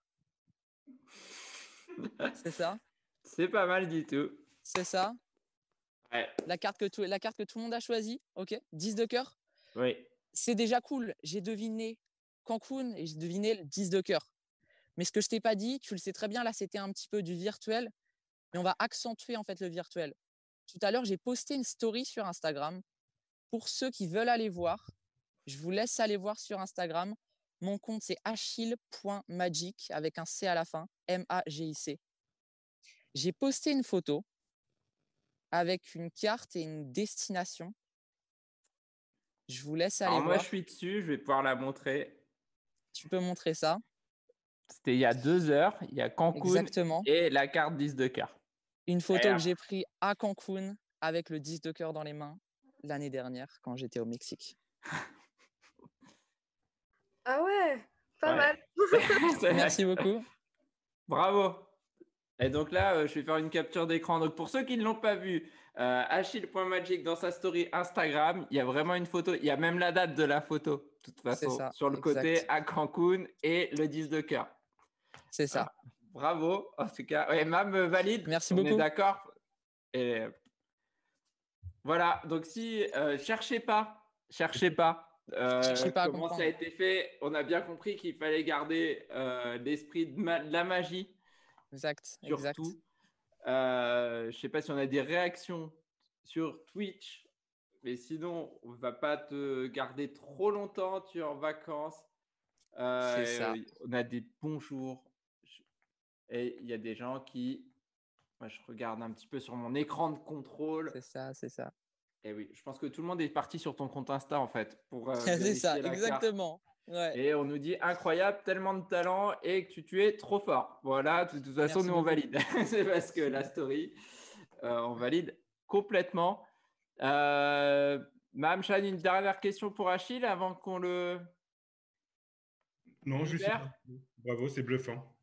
C'est ça? C'est pas mal du tout. C'est ça? Ouais. La carte que tout le monde a choisie. Ok. 10 de cœur. Oui. C'est déjà cool. J'ai deviné Cancun et j'ai deviné le 10 de cœur. Mais ce que je t'ai pas dit, tu le sais très bien, là, c'était un petit peu du virtuel, mais on va accentuer en fait le virtuel. Tout à l'heure, j'ai posté une story sur Instagram. Pour ceux qui veulent aller voir, je vous laisse aller voir sur Instagram. Mon compte, c'est achille.magic avec un C à la fin, M-A-G-I-C. J'ai posté une photo avec une carte et une destination. Je vous laisse aller Alors moi, voir. je suis dessus. Je vais pouvoir la montrer. Tu peux montrer ça. C'était il y a 2 heures. Il y a Cancun Exactement. et la carte 10 de cœur. Une photo que j'ai prise à Cancun avec le 10 de cœur dans les mains l'année dernière quand j'étais au Mexique. Ah ouais, pas mal. Merci beaucoup. Bravo. Et donc là, je vais faire une capture d'écran. Donc pour ceux qui ne l'ont pas vu, Achille.magic dans sa story Instagram, il y a vraiment une photo. Il y a même la date de la photo, de toute façon, ça, sur le côté à Cancun et le 10 de cœur. C'est ça. Bravo, en tout cas. Ouais, Mam valide. Merci On beaucoup. est d'accord. Et voilà. Donc si cherchez pas. Cherchez pas à Comment comprendre. ça a été fait. On a bien compris qu'il fallait garder l'esprit de la magie. Exact. Surtout. Je ne sais pas si on a des réactions sur Twitch, mais sinon, on ne va pas te garder trop longtemps. Tu es en vacances. C'est ça. On a des bonjours. Et il y a des gens qui. Moi, je regarde un petit peu sur mon écran de contrôle. C'est ça. Et oui, je pense que tout le monde est parti sur ton compte Insta, en fait, pour c'est ça, vérifier la exactement. Ouais. Et on nous dit incroyable, tellement de talent et que tu es trop fort. Voilà, de toute façon, Merci nous, on beaucoup. valide. C'est parce que la story, on valide complètement. Madame Chan, une dernière question pour Achille avant qu'on le. Non, je suis. Bravo, c'est bluffant.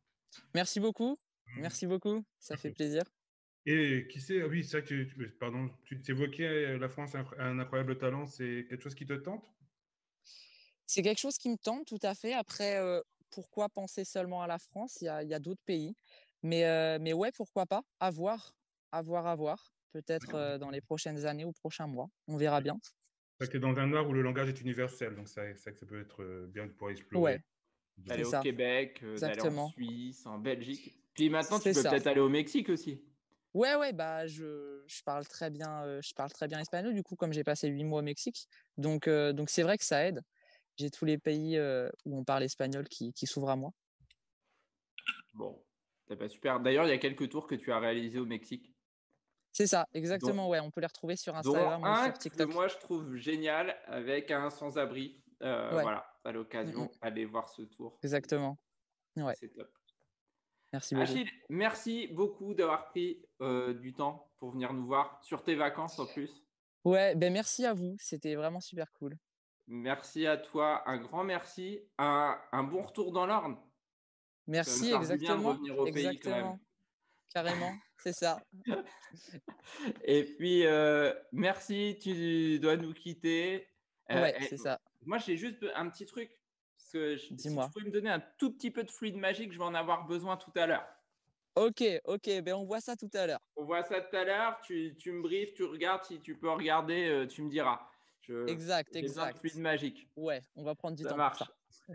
Merci beaucoup. Merci beaucoup. Ça fait plaisir. Et qui sait, oui, c'est vrai que pardon, tu t'évoquais la France, un incroyable talent, c'est quelque chose qui te tente? C'est quelque chose qui me tente, tout à fait. Après, pourquoi penser seulement à la France? Il y a d'autres pays. Mais ouais, pourquoi pas? À voir. Peut-être dans les prochaines années ou prochains mois. On verra bien. Parce que dans un art où le langage est universel, donc ça peut être bien de pouvoir explorer. Ouais, D'aller c'est au ça. Québec, d'aller en Exactement. Suisse, en Belgique. Puis maintenant, tu C'est peux ça. peut-être aller au Mexique aussi. Ouais, bah je parle très bien espagnol du coup comme j'ai passé 8 mois au Mexique. Donc c'est vrai que ça aide. J'ai tous les pays où on parle espagnol qui s'ouvrent à moi. Bon, c'est pas super. D'ailleurs, il y a quelques tours que tu as réalisés au Mexique. C'est ça, exactement, ouais, on peut les retrouver sur Dont Instagram ou un sur que TikTok. moi je trouve génial avec un sans-abri. Ouais. Voilà, à l'occasion, allez voir ce tour. Exactement. Ouais. C'est top. Merci beaucoup. Achille, merci beaucoup d'avoir pris du temps pour venir nous voir sur tes vacances en plus. Ouais, ben merci à vous, c'était vraiment super cool. Merci à toi, un grand merci. Un bon retour dans l'Orne. Merci, Ça me fait bien de exactement. revenir au pays quand même. Exactement. Carrément, c'est ça. Et puis, merci, tu dois nous quitter. Ouais, c'est ça. Moi, j'ai juste un petit truc. Parce que si tu Dis-moi. peux me donner un tout petit peu de fluide magique, je vais en avoir besoin tout à l'heure. Ok, ben on voit ça tout à l'heure. On voit ça tout à l'heure. Tu me briefes, tu regardes. Si tu peux regarder, tu me diras. Exact. J'ai besoin de fluide magique. Ouais, on va prendre du temps. Ça marche. Pour ça.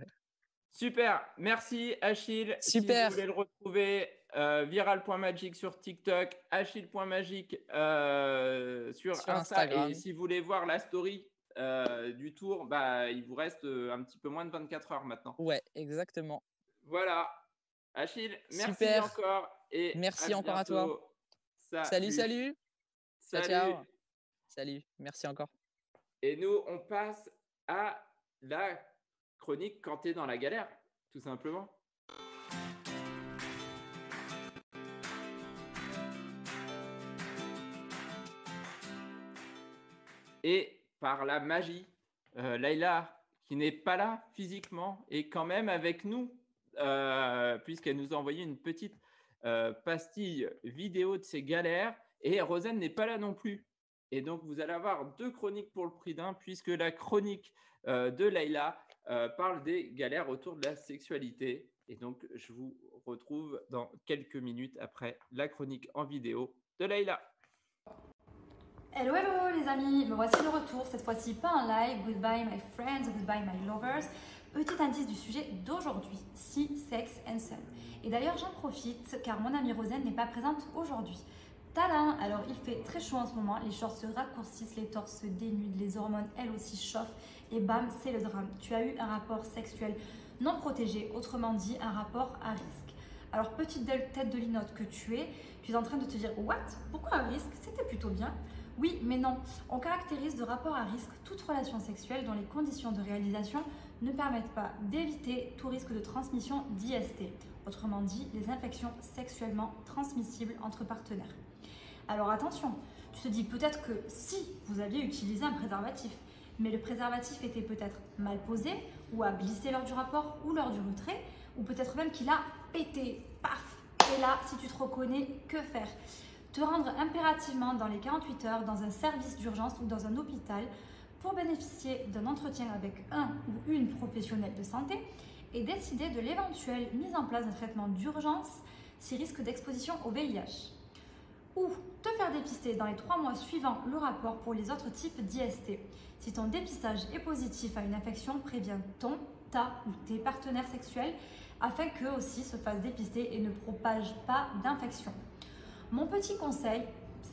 Super. Merci, Achille. Super. Si vous voulez le retrouver, viral.magic sur TikTok, achille.magic sur Instagram. Et si vous voulez voir la story du tour, il vous reste un petit peu moins de 24 heures maintenant. Ouais, exactement. Voilà. Achille, merci Super. encore. Et merci encore à toi. Salut. Ciao. Salut, merci encore. Et nous, on passe à la chronique quand tu es dans la galère, tout simplement. Et par la magie, Layla, qui n'est pas là physiquement, est quand même avec nous, puisqu'elle nous a envoyé une petite pastille vidéo de ses galères. Et Rosen n'est pas là non plus. Et donc, vous allez avoir 2 chroniques pour le prix d'un, puisque la chronique de Layla parle des galères autour de la sexualité. Et donc, je vous retrouve dans quelques minutes après la chronique en vidéo de Layla. Hello les amis, me voici de retour, cette fois-ci pas en live. Goodbye my friends, goodbye my lovers. Petit indice du sujet d'aujourd'hui, Sea, Sex and Sun. Et d'ailleurs j'en profite car mon amie Rosen n'est pas présente aujourd'hui. Tadam! Alors il fait très chaud en ce moment, les shorts se raccourcissent, les torses se dénudent, les hormones elles aussi chauffent et bam, c'est le drame. Tu as eu un rapport sexuel non protégé, autrement dit un rapport à risque. Alors petite tête de linotte que tu es en train de te dire « What? Pourquoi à risque? C'était plutôt bien ». Oui, mais non. On caractérise de rapport à risque toute relation sexuelle dont les conditions de réalisation ne permettent pas d'éviter tout risque de transmission d'IST. Autrement dit, les infections sexuellement transmissibles entre partenaires. Alors attention, tu te dis peut-être que si vous aviez utilisé un préservatif, mais le préservatif était peut-être mal posé ou a glissé lors du rapport ou lors du retrait, ou peut-être même qu'il a pété, paf. Et là, si tu te reconnais, que faire? Te rendre impérativement dans les 48 heures dans un service d'urgence ou dans un hôpital pour bénéficier d'un entretien avec un ou une professionnelle de santé et décider de l'éventuelle mise en place d'un traitement d'urgence si risque d'exposition au VIH. Ou te faire dépister dans les 3 mois suivant le rapport pour les autres types d'IST. Si ton dépistage est positif à une infection, préviens ta ou tes partenaires sexuels afin qu'eux aussi se fassent dépister et ne propagent pas d'infection. Mon petit conseil,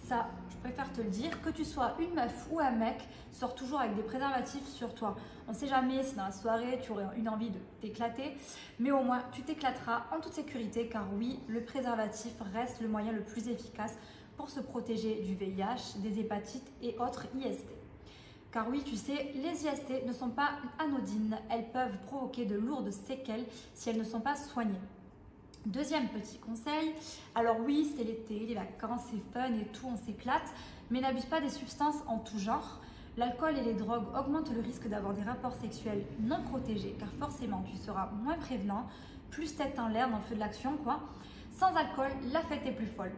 ça je préfère te le dire, que tu sois une meuf ou un mec, sors toujours avec des préservatifs sur toi. On ne sait jamais si dans la soirée tu aurais une envie de t'éclater, mais au moins tu t'éclateras en toute sécurité car oui, le préservatif reste le moyen le plus efficace pour se protéger du VIH, des hépatites et autres IST. Car oui, tu sais, les IST ne sont pas anodines, elles peuvent provoquer de lourdes séquelles si elles ne sont pas soignées. Deuxième petit conseil, alors oui, c'est l'été, les vacances, c'est fun et tout, on s'éclate, mais n'abuse pas des substances en tout genre. L'alcool et les drogues augmentent le risque d'avoir des rapports sexuels non protégés, car forcément, tu seras moins prévenant, plus tête en l'air dans le feu de l'action, quoi. Sans alcool, la fête est plus folle.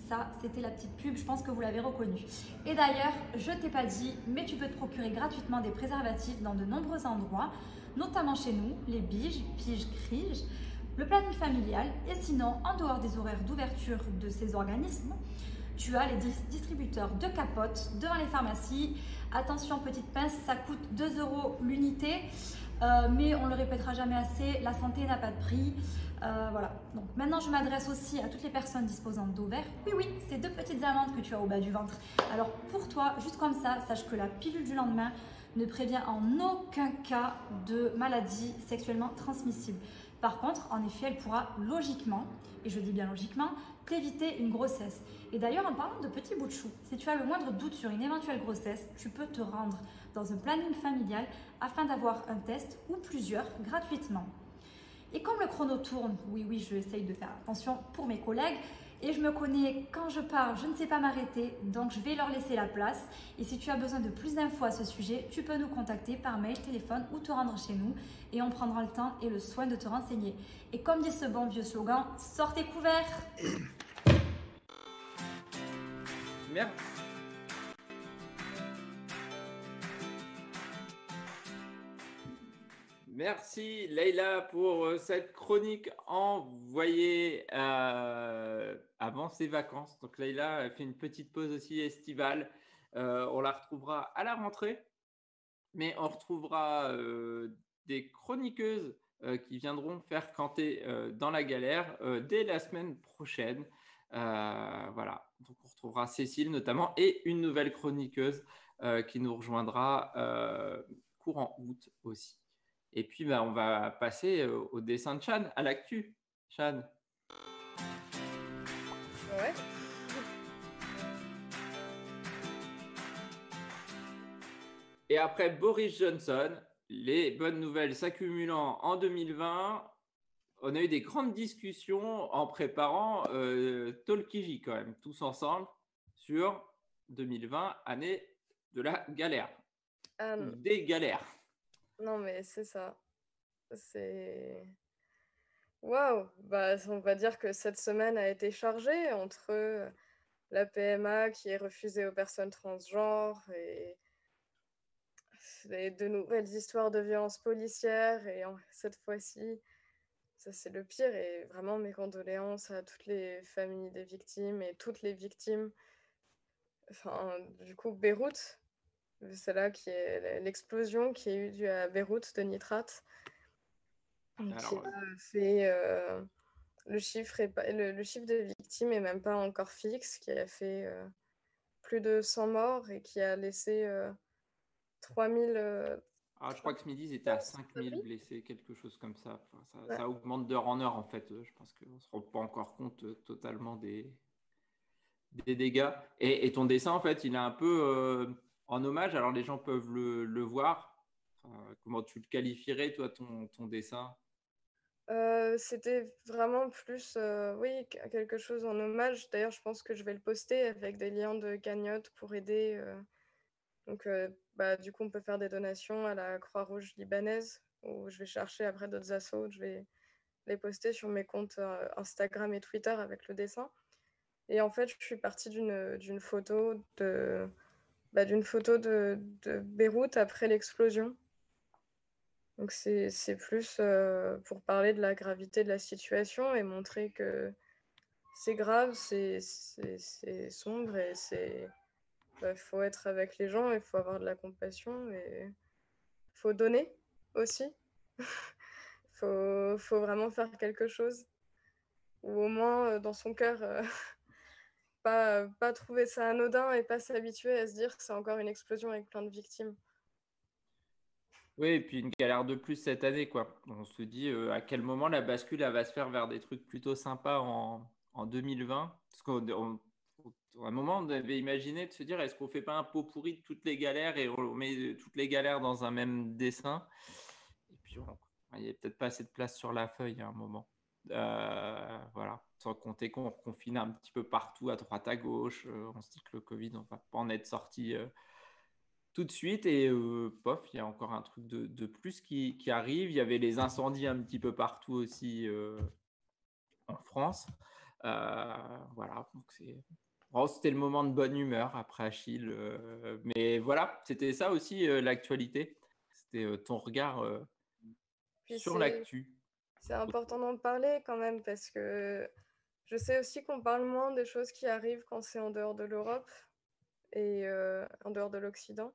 Ça, c'était la petite pub, je pense que vous l'avez reconnu. Et d'ailleurs, je t'ai pas dit, mais tu peux te procurer gratuitement des préservatifs dans de nombreux endroits, notamment chez nous, les Biges, Piges, Criges, le planning familial et sinon, en dehors des horaires d'ouverture de ces organismes, tu as les distributeurs de capotes devant les pharmacies. Attention, petite pince, ça coûte 2 € l'unité, mais on ne le répétera jamais assez, la santé n'a pas de prix. Voilà. Donc maintenant, je m'adresse aussi à toutes les personnes disposant d'ovaires. Oui, c'est 2 petites amandes que tu as au bas du ventre. Alors pour toi, juste comme ça, sache que la pilule du lendemain ne prévient en aucun cas de maladie sexuellement transmissible. Par contre, en effet, elle pourra logiquement, et je dis bien logiquement, t'éviter une grossesse. Et d'ailleurs, en parlant de petits bouts de chou, si tu as le moindre doute sur une éventuelle grossesse, tu peux te rendre dans un planning familial afin d'avoir un test ou plusieurs gratuitement. Et comme le chrono tourne, oui, je essaye de faire attention pour mes collègues, et je me connais, quand je parle, je ne sais pas m'arrêter, donc je vais leur laisser la place. Et si tu as besoin de plus d'infos à ce sujet, tu peux nous contacter par mail, téléphone ou te rendre chez nous et on prendra le temps et le soin de te renseigner. Et comme dit ce bon vieux slogan, sortez couverts. Merci. Merci Leïla pour cette chronique envoyée avant ses vacances. Donc Leïla a fait une petite pause aussi estivale. On la retrouvera à la rentrée, mais on retrouvera des chroniqueuses qui viendront faire canter dans la galère dès la semaine prochaine. Voilà, donc on retrouvera Cécile notamment et une nouvelle chroniqueuse qui nous rejoindra courant août aussi. Et puis, on va passer au dessin de Chan, à l'actu. Chan. Ouais. Et après Boris Johnson, les bonnes nouvelles s'accumulant en 2020, on a eu des grandes discussions en préparant Talkiji quand même, tous ensemble, sur 2020, année de la galère. Des galères. Non, mais c'est ça. C'est... Waouh! On va dire que cette semaine a été chargée entre la PMA qui est refusée aux personnes transgenres et de nouvelles histoires de violences policières. Et cette fois-ci, ça c'est le pire. Et vraiment mes condoléances à toutes les familles des victimes et toutes les victimes. Enfin, du coup, Beyrouth. C'est là qui est l'explosion qui a eu lieu à Beyrouth de nitrate. Qui a fait le chiffre de victimes n'est même pas encore fixe, qui a fait plus de 100 morts et qui a laissé 3000. Je crois que ce midi, ils étaient à 5000 blessés, quelque chose comme ça. Enfin, ça augmente d'heure en heure, en fait. Je pense qu'on ne se rend pas encore compte totalement des dégâts. Et ton dessin, en fait, il est un peu en hommage. Alors, les gens peuvent le voir. Comment tu le qualifierais, toi, ton dessin? C'était vraiment plus, quelque chose en hommage. D'ailleurs, je pense que je vais le poster avec des liens de cagnotte pour aider. Du coup, on peut faire des donations à la Croix-Rouge libanaise, où je vais chercher après d'autres assos. Je vais les poster sur mes comptes Instagram et Twitter avec le dessin. Et en fait, je suis partie d'une photo de Beyrouth après l'explosion. Donc c'est plus pour parler de la gravité de la situation et montrer que c'est grave, c'est sombre et faut être avec les gens, il faut avoir de la compassion et il faut donner aussi. faut vraiment faire quelque chose. Ou au moins dans son cœur, pas trouver ça anodin et pas s'habituer à se dire que c'est encore une explosion avec plein de victimes. Oui, et puis une galère de plus cette année, quoi. On se dit à quel moment la bascule elle va se faire vers des trucs plutôt sympas en 2020. Parce qu'à un moment, on avait imaginé de se dire est-ce qu'on ne fait pas un pot pourri de toutes les galères et on met toutes les galères dans un même dessin. Et puis, il n'y avait peut-être pas assez de place sur la feuille à un moment. Voilà. Sans compter qu'on reconfine un petit peu partout, à droite, à gauche. On se dit que le Covid, on ne va pas en être sorti tout de suite et il y a encore un truc de plus qui arrive. Il y avait les incendies un petit peu partout aussi en France. Voilà, donc c'était le moment de bonne humeur après Achille. Mais voilà, c'était ça aussi l'actualité. C'était ton regard sur l'actu. C'est important d'en parler quand même parce que Je sais aussi qu'on parle moins des choses qui arrivent quand c'est en dehors de l'Europe et en dehors de l'Occident.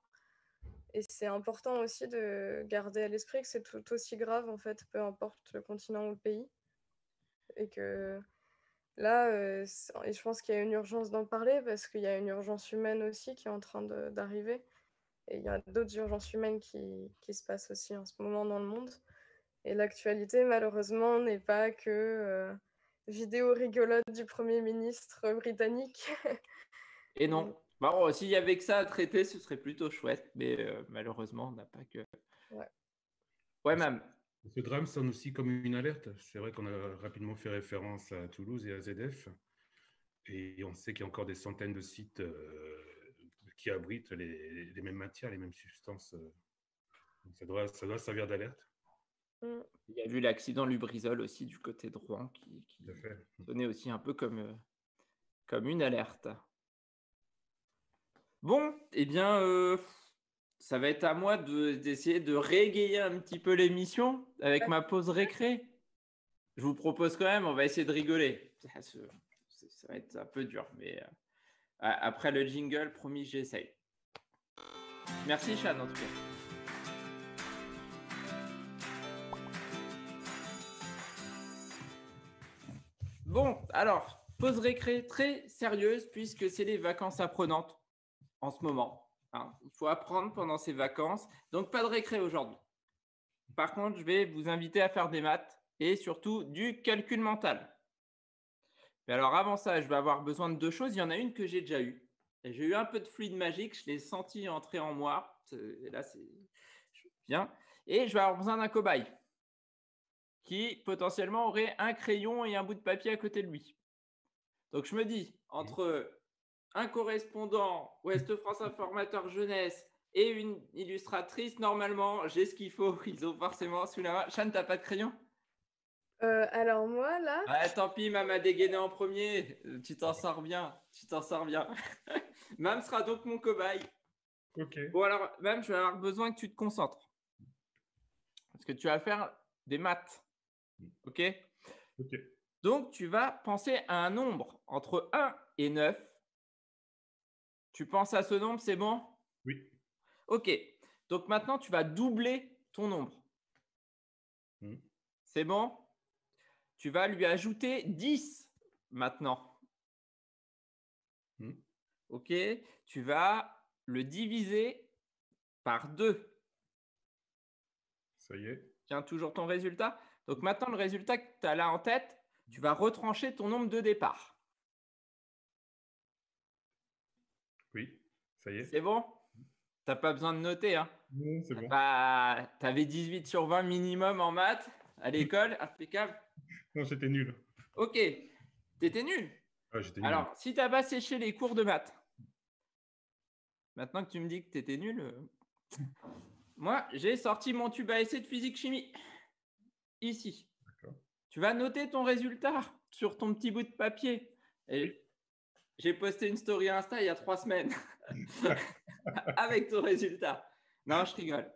Et c'est important aussi de garder à l'esprit que c'est tout aussi grave, en fait, peu importe le continent ou le pays. Et que là, et je pense qu'il y a une urgence d'en parler parce qu'il y a une urgence humaine aussi qui est en train d'arriver. Et il y a d'autres urgences humaines qui se passent aussi en ce moment dans le monde. Et l'actualité, malheureusement, n'est pas que vidéo rigolote du Premier ministre britannique. Et non. Bon, s'il y avait que ça à traiter, ce serait plutôt chouette. Mais malheureusement, on n'a pas que… Ouais, même. Ce drame sonne aussi comme une alerte. C'est vrai qu'on a rapidement fait référence à Toulouse et à ZF. Et on sait qu'il y a encore des centaines de sites qui abritent les mêmes matières, les mêmes substances. Donc ça doit servir d'alerte. Il y a eu l'accident Lubrizol aussi du côté de Rouen qui donnait aussi un peu comme une alerte. Bon, eh bien, ça va être à moi d'essayer de régayer un petit peu l'émission avec ma pause récré. Je vous propose quand même, on va essayer de rigoler. Ça va être un peu dur, mais après le jingle, promis, j'essaye. Merci, Chad, en tout cas. Bon, alors, pause récré très sérieuse puisque c'est les vacances apprenantes en ce moment. Hein. Il faut apprendre pendant ces vacances, donc pas de récré aujourd'hui. Par contre, je vais vous inviter à faire des maths et surtout du calcul mental. Mais alors avant ça, je vais avoir besoin de deux choses. Il y en a une que j'ai déjà eue. Et j'ai eu un peu de fluide magique, je l'ai senti entrer en moi. Et là, c'est bien. Et je vais avoir besoin d'un cobaye qui potentiellement aurait un crayon et un bout de papier à côté de lui. Donc je me dis, entre un correspondant Ouest France Informateur Jeunesse et une illustratrice, normalement, j'ai ce qu'il faut. Ils ont forcément sous la main. Chan, t'as pas de crayon ? Alors moi, là… Ah, tant pis, Mam a dégainé en premier. Tu t'en sors bien. Mam sera donc mon cobaye. Ok. Bon, alors, Mam, je vais avoir besoin que tu te concentres. Parce que tu vas faire des maths. Ok ? Ok. Donc, tu vas penser à un nombre entre 1 et 9. Tu penses à ce nombre, c'est bon ? Oui. Ok. Donc, maintenant, tu vas doubler ton nombre. C'est bon ? Tu vas lui ajouter 10 maintenant. Ok. Tu vas le diviser par 2. Ça y est. Tiens, toujours ton résultat. Donc maintenant, le résultat que tu as là en tête, tu vas retrancher ton nombre de départ. Oui, ça y est. C'est bon ? Tu n'as pas besoin de noter. Hein. Non, c'est bon. Tu avais 18 sur 20 minimum en maths à l'école, impeccable. Non, j'étais nul. Ok, tu étais nul. Ah, j'étais nul. Alors, si tu n'as pas séché les cours de maths, maintenant que tu me dis que tu étais nul, moi, j'ai sorti mon tube à essai de physique-chimie. Ici. Tu vas noter ton résultat sur ton petit bout de papier. Et j'ai posté une story Insta il y a 3 semaines avec ton résultat. Non, je rigole.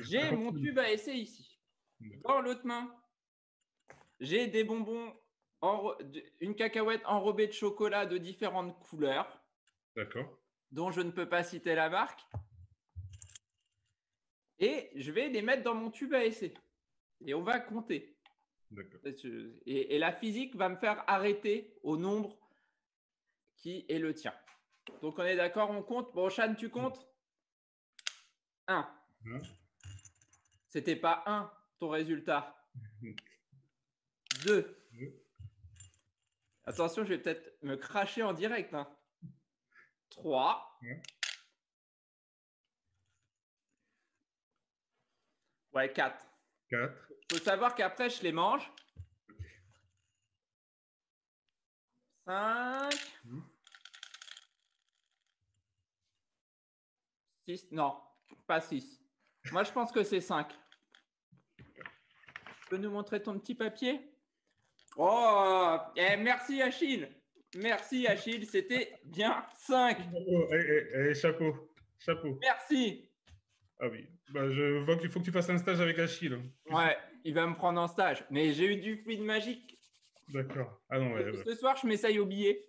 J'ai mon tube à essai ici. Dans l'autre main, j'ai des bonbons, une cacahuète enrobée de chocolat de différentes couleurs. D'accord. Dont je ne peux pas citer la marque. Et je vais les mettre dans mon tube à essai. Et on va compter. D'accord. Et la physique va me faire arrêter au nombre qui est le tien. Donc, on est d'accord, on compte. Bon, Chan, tu comptes ? 1. C'était pas 1, ton résultat. 2. Attention, je vais peut-être me cracher en direct. 3. Ouais, 4. 4. Il faut savoir qu'après, je les mange. 5. 6. Non, pas 6. Moi, je pense que c'est 5. Tu peux nous montrer ton petit papier ? Oh, merci Achille. Merci Achille, c'était bien 5. Chapeau. Merci. Ah oui, je vois qu'il faut que tu fasses un stage avec Achille. Ouais, il va me prendre en stage. Mais j'ai eu du fluide magique. D'accord. Ah non, ouais, Ce soir, je m'essaye au billet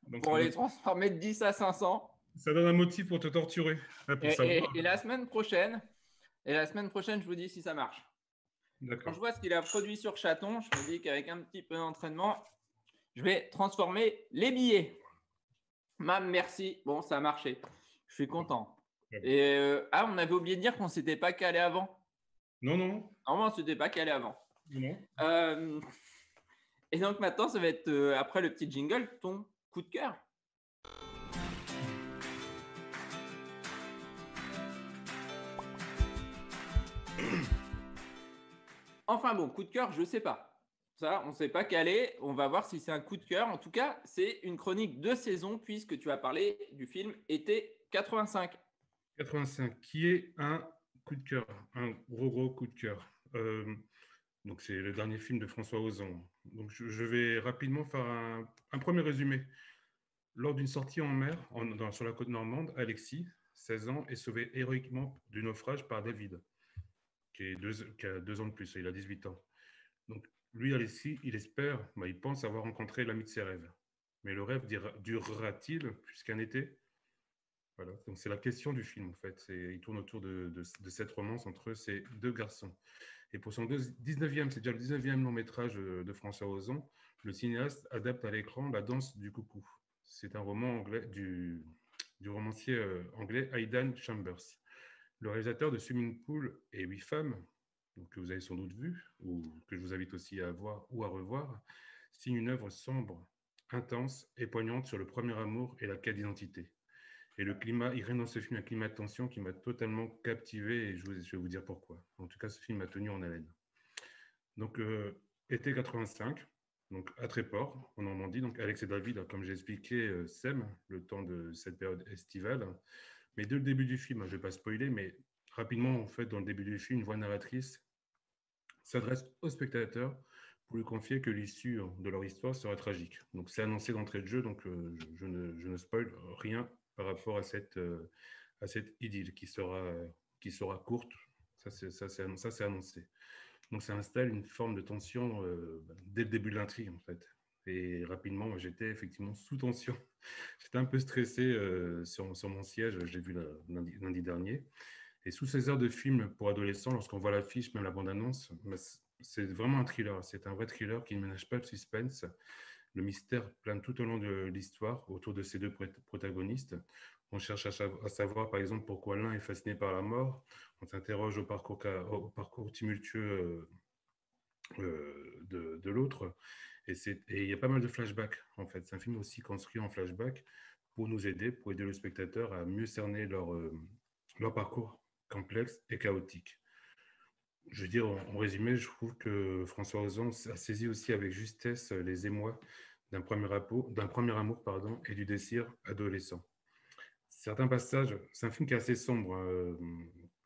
Donc, pour les transformer de 10 à 500. ça donne un motif pour te torturer. Pour savoir. Et la semaine prochaine, je vous dis si ça marche. Quand D'accord. je vois ce qu'il a produit sur Chaton, je me dis qu'avec un petit peu d'entraînement, je vais transformer les billets. Mam, merci. Bon, ça a marché. Je suis content. Et on avait oublié de dire qu'on ne s'était pas calé avant. Non. Normalement, on ne s'était pas calé avant. Non. Et donc maintenant, ça va être, après le petit jingle, ton coup de cœur. Enfin bon, coup de cœur, je ne sais pas. Ça, on ne s'est pas calé. On va voir si c'est un coup de cœur. En tout cas, c'est une chronique de saison puisque tu as parlé du film Été 85. 85, qui est un coup de cœur, un gros coup de cœur. Donc c'est le dernier film de François Ozon. Donc je vais rapidement faire un premier résumé. Lors d'une sortie en mer sur la côte normande, Alexis, 16 ans, est sauvé héroïquement du naufrage par David, qui a 2 ans de plus, il a 18 ans. Donc lui, Alexis, il espère, il pense avoir rencontré l'ami de ses rêves. Mais le rêve durera-t-il jusqu'un été? Voilà, donc c'est la question du film en fait. Il tourne autour de cette romance entre ces deux garçons. Et pour son 19e, c'est déjà le 19e long métrage de François Ozon, le cinéaste adapte à l'écran La danse du coucou. C'est un roman anglais du romancier anglais Aidan Chambers. Le réalisateur de Swimming Pool et 8 femmes, donc, que vous avez sans doute vu, ou que je vous invite aussi à voir ou à revoir, signe une œuvre sombre, intense et poignante sur le premier amour et la quête d'identité. Et le climat, il règne dans ce film un climat de tension qui m'a totalement captivé et je vais vous dire pourquoi. En tout cas, ce film m'a tenu en haleine. Donc, été 85, donc à Tréport, en Normandie. Donc, Alex et David, comme j'ai expliqué, s'aiment le temps de cette période estivale. Mais dès le début du film, je ne vais pas spoiler, mais rapidement, en fait, dans le début du film, une voix narratrice s'adresse au spectateur pour lui confier que l'issue de leur histoire sera tragique. Donc, c'est annoncé d'entrée de jeu, donc je ne spoil rien par rapport à cette idylle qui sera courte. Ça, c'est annoncé. Donc, ça installe une forme de tension dès le début de l'intrigue, en fait. Et rapidement, j'étais effectivement sous tension. J'étais un peu stressé sur mon siège. Je l'ai vu lundi dernier. Et sous ces heures de film pour adolescents, lorsqu'on voit l'affiche, même la bande-annonce, c'est vraiment un thriller. C'est un vrai thriller qui ne ménage pas le suspense. Le mystère plane tout au long de l'histoire autour de ces deux protagonistes. On cherche à savoir, par exemple, pourquoi l'un est fasciné par la mort. On s'interroge au parcours tumultueux de l'autre. Et il y a pas mal de flashbacks, en fait. C'est un film aussi construit en flashback pour nous aider, pour aider le spectateur à mieux cerner leur parcours complexe et chaotique. Je veux dire, en résumé, je trouve que François Ozon a saisi aussi avec justesse les émois d'un premier amour et du désir adolescent. Certains passages, c'est un film qui est assez sombre,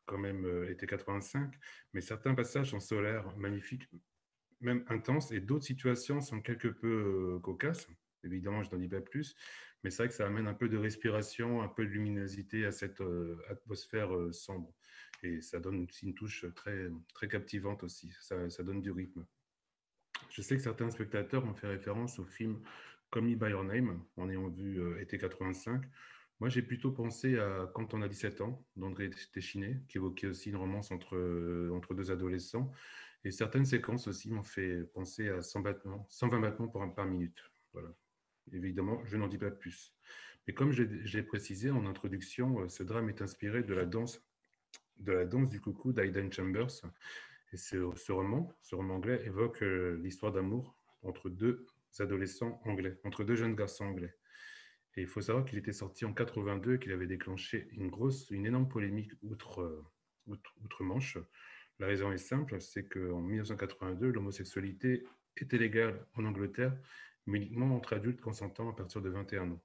quand même, été 85, mais certains passages sont solaires, magnifiques, même intenses, et d'autres situations sont quelque peu cocasses. Évidemment, je n'en dis pas plus, mais c'est vrai que ça amène un peu de respiration, un peu de luminosité à cette atmosphère sombre. Et ça donne aussi une touche très, très captivante aussi. Ça donne du rythme. Je sais que certains spectateurs ont fait référence au film Call Me By Your Name, en ayant vu été 85. Moi, j'ai plutôt pensé à Quand on a 17 ans, d'André Téchiné, qui évoquait aussi une romance entre deux adolescents. Et certaines séquences aussi m'ont fait penser à 120 battements par minute. Voilà. Évidemment, je n'en dis pas plus. Mais comme j'ai précisé en introduction, ce drame est inspiré de la danse du coucou d'Aidan Chambers. Et ce roman anglais évoque l'histoire d'amour entre deux adolescents anglais, entre deux jeunes garçons anglais. Et il faut savoir qu'il était sorti en 82 et qu'il avait déclenché une énorme polémique outre-Manche. La raison est simple, c'est qu'en 1982, l'homosexualité était légale en Angleterre, mais uniquement entre adultes consentants à partir de 21 ans.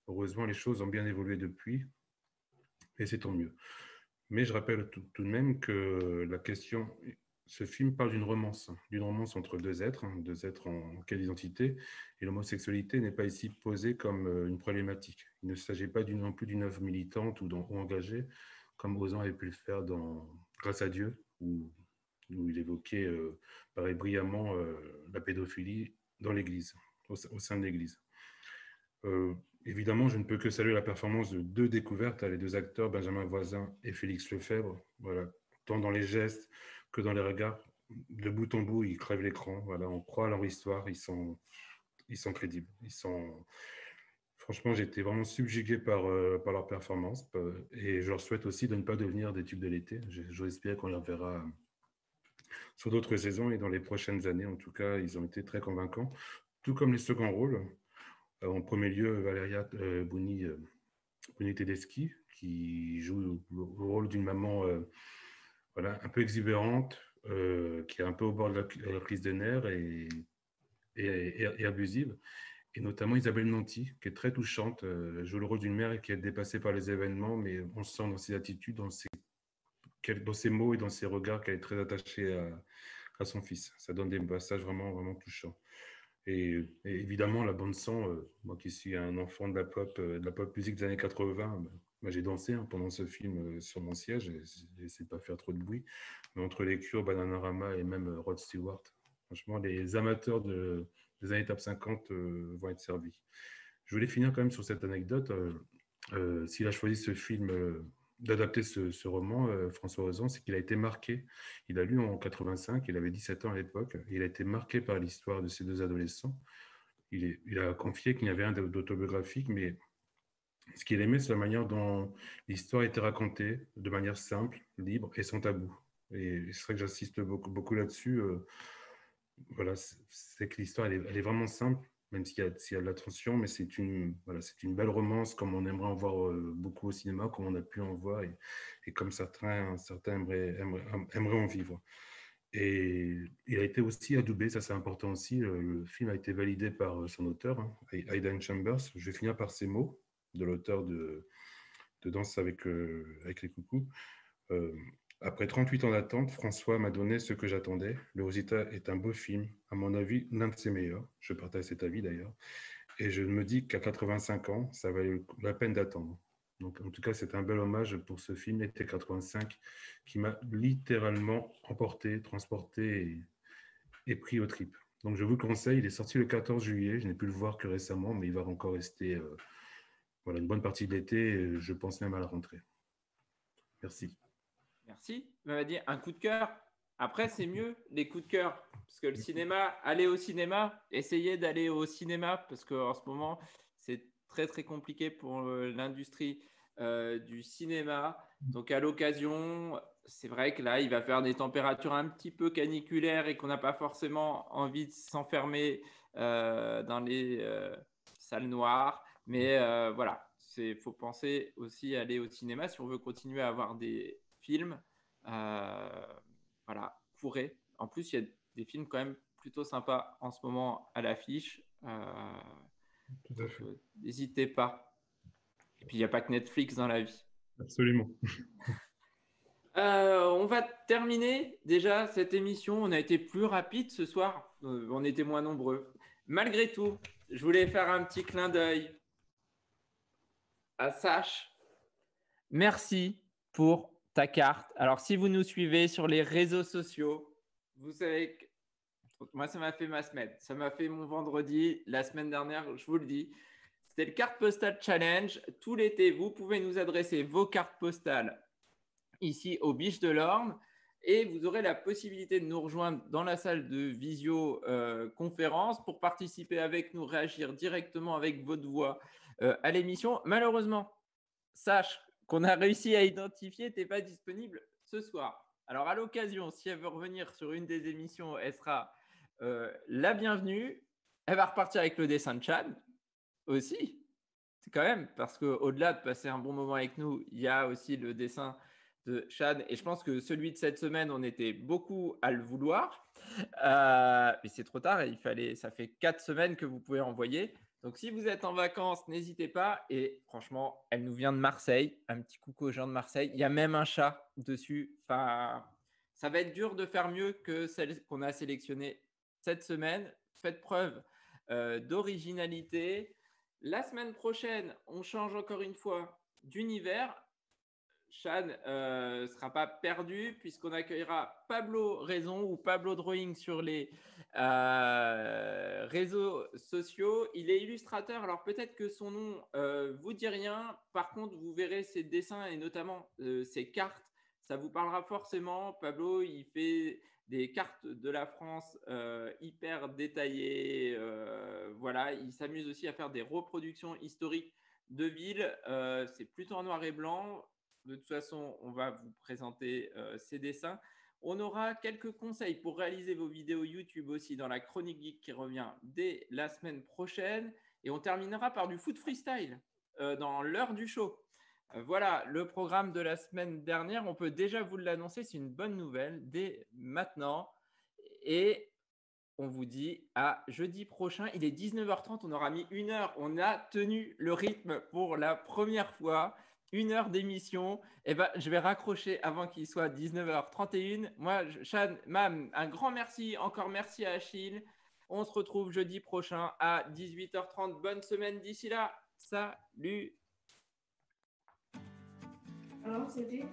Heureusement, les choses ont bien évolué depuis, et c'est tant mieux. Mais je rappelle tout de même que ce film parle d'une romance entre deux êtres en quelle identité, et l'homosexualité n'est pas ici posée comme une problématique. Il ne s'agit pas non plus d'une œuvre militante ou engagée, comme Ozon avait pu le faire dans Grâce à Dieu ou où il évoquait, pareil, brillamment la pédophilie dans l'Église, au sein de l'Église. Évidemment, je ne peux que saluer la performance de deux découvertes, les deux acteurs, Benjamin Voisin et Félix Lefebvre. Voilà, tant dans les gestes que dans les regards. De bout en bout, ils crèvent l'écran. Voilà, on croit à leur histoire, ils sont crédibles. Franchement, j'ai été vraiment subjugué par leur performance. Et je leur souhaite aussi de ne pas devenir des tubes de l'été. J'espère qu'on les reverra sur d'autres saisons et dans les prochaines années. En tout cas, ils ont été très convaincants. Tout comme les seconds rôles. En premier lieu, Valéria Bouni Tedeschi, qui joue le rôle d'une maman voilà, un peu exubérante, qui est un peu au bord de la crise des nerfs et abusive. Et notamment Isabelle Nanty, qui est très touchante. Elle joue le rôle d'une mère qui est dépassée par les événements, mais on sent dans ses attitudes, dans ses mots et dans ses regards qu'elle est très attachée à son fils. Ça donne des passages vraiment, vraiment touchants. Et évidemment, la bande-son, moi qui suis un enfant de la pop musique des années 80, j'ai dansé pendant ce film sur mon siège, j'ai essayé de pas faire trop de bruit. Mais entre les Cure, Bananarama et même Rod Stewart, franchement, les amateurs des années top 50 vont être servis. Je voulais finir quand même sur cette anecdote. S'il a choisi ce film, d'adapter ce roman, François Ozon, c'est qu'il a été marqué. Il a lu en 85, il avait 17 ans à l'époque. Il a été marqué par l'histoire de ces deux adolescents. Il a confié qu'il n'y avait rien d'autobiographique, mais ce qu'il aimait, c'est la manière dont l'histoire était racontée, de manière simple, libre et sans tabou. Et c'est vrai que j'insiste beaucoup, beaucoup là-dessus. Voilà, c'est que l'histoire, elle est vraiment simple, même s'il y a de la tension, mais c'est une belle romance, comme on aimerait en voir beaucoup au cinéma, comme on a pu en voir, et comme certains aimeraient en vivre. Et il a été aussi adoubé, ça c'est important aussi. Le film a été validé par son auteur, Aidan Chambers. Je vais finir par ces mots de l'auteur de Danse avec les coucous. Après 38 ans d'attente, François m'a donné ce que j'attendais. Le Rosita est un beau film, à mon avis, l'un de ses meilleurs. Je partage cet avis d'ailleurs. Et je me dis qu'à 85 ans, ça valait la peine d'attendre. Donc, en tout cas, c'est un bel hommage pour ce film, Été 85, qui m'a littéralement emporté, transporté et pris aux tripes. Donc, je vous le conseille. Il est sorti le 14 juillet. Je n'ai pu le voir que récemment, mais il va encore rester une bonne partie de l'été. Je pense même à la rentrée. Merci. Merci. On va dire un coup de cœur. Après, c'est mieux les coups de cœur. Parce que le cinéma, allez au cinéma, essayez d'aller au cinéma, parce qu'en ce moment, c'est très, très compliqué pour l'industrie du cinéma. Donc, à l'occasion, c'est vrai que là, il va faire des températures un petit peu caniculaires et qu'on n'a pas forcément envie de s'enfermer dans les salles noires. Mais voilà, il faut penser aussi à aller au cinéma si on veut continuer à avoir des films, voilà, courez. En plus, il y a des films quand même plutôt sympas en ce moment à l'affiche. N'hésitez pas. Et puis, il n'y a pas que Netflix dans la vie. Absolument. On va terminer déjà cette émission. On a été plus rapide ce soir. On était moins nombreux. Malgré tout, je voulais faire un petit clin d'œil à Sash. Merci pour ta carte. Alors, si vous nous suivez sur les réseaux sociaux, vous savez que moi, ça m'a fait ma semaine. Ça m'a fait mon vendredi. La semaine dernière, je vous le dis, c'était le carte postale challenge. Tout l'été, vous pouvez nous adresser vos cartes postales ici au Biche de l'Orne et vous aurez la possibilité de nous rejoindre dans la salle de visio-conférence pour participer avec nous, réagir directement avec votre voix à l'émission. Malheureusement, sache qu'on a réussi à identifier, tu n'es pas disponible ce soir. Alors, à l'occasion, si elle veut revenir sur une des émissions, elle sera la bienvenue. Elle va repartir avec le dessin de Chad aussi. C'est quand même, parce qu'au-delà de passer un bon moment avec nous, il y a aussi le dessin de Chad. Et je pense que celui de cette semaine, on était beaucoup à le vouloir. Mais c'est trop tard. Ça fait 4 semaines que vous pouvez envoyer. Donc, si vous êtes en vacances, n'hésitez pas. Et franchement, elle nous vient de Marseille. Un petit coucou aux gens de Marseille. Il y a même un chat dessus. Enfin, ça va être dur de faire mieux que celle qu'on a sélectionnée cette semaine. Faites preuve d'originalité. La semaine prochaine, on change encore une fois d'univers. Chan ne sera pas perdu puisqu'on accueillera Pablo Raison ou Pablo Drawing sur les réseaux sociaux. Il est illustrateur, alors peut-être que son nom vous dit rien. Par contre, vous verrez ses dessins et notamment ses cartes. Ça vous parlera forcément. Pablo, il fait des cartes de la France hyper détaillées. Voilà, il s'amuse aussi à faire des reproductions historiques de villes. C'est plutôt en noir et blanc. De toute façon, on va vous présenter ces dessins. On aura quelques conseils pour réaliser vos vidéos YouTube aussi dans la Chronique Geek qui revient dès la semaine prochaine. Et on terminera par du foot freestyle dans l'heure du show. Voilà le programme de la semaine dernière. On peut déjà vous l'annoncer. C'est une bonne nouvelle dès maintenant. Et on vous dit à jeudi prochain. Il est 19h30. On aura mis 1 heure. On a tenu le rythme pour la première fois. 1 heure d'émission. Eh ben, je vais raccrocher avant qu'il soit 19h31. Moi, Chan, Mam, un grand merci. Encore merci à Achille. On se retrouve jeudi prochain à 18h30. Bonne semaine d'ici là. Salut. Alors, c'était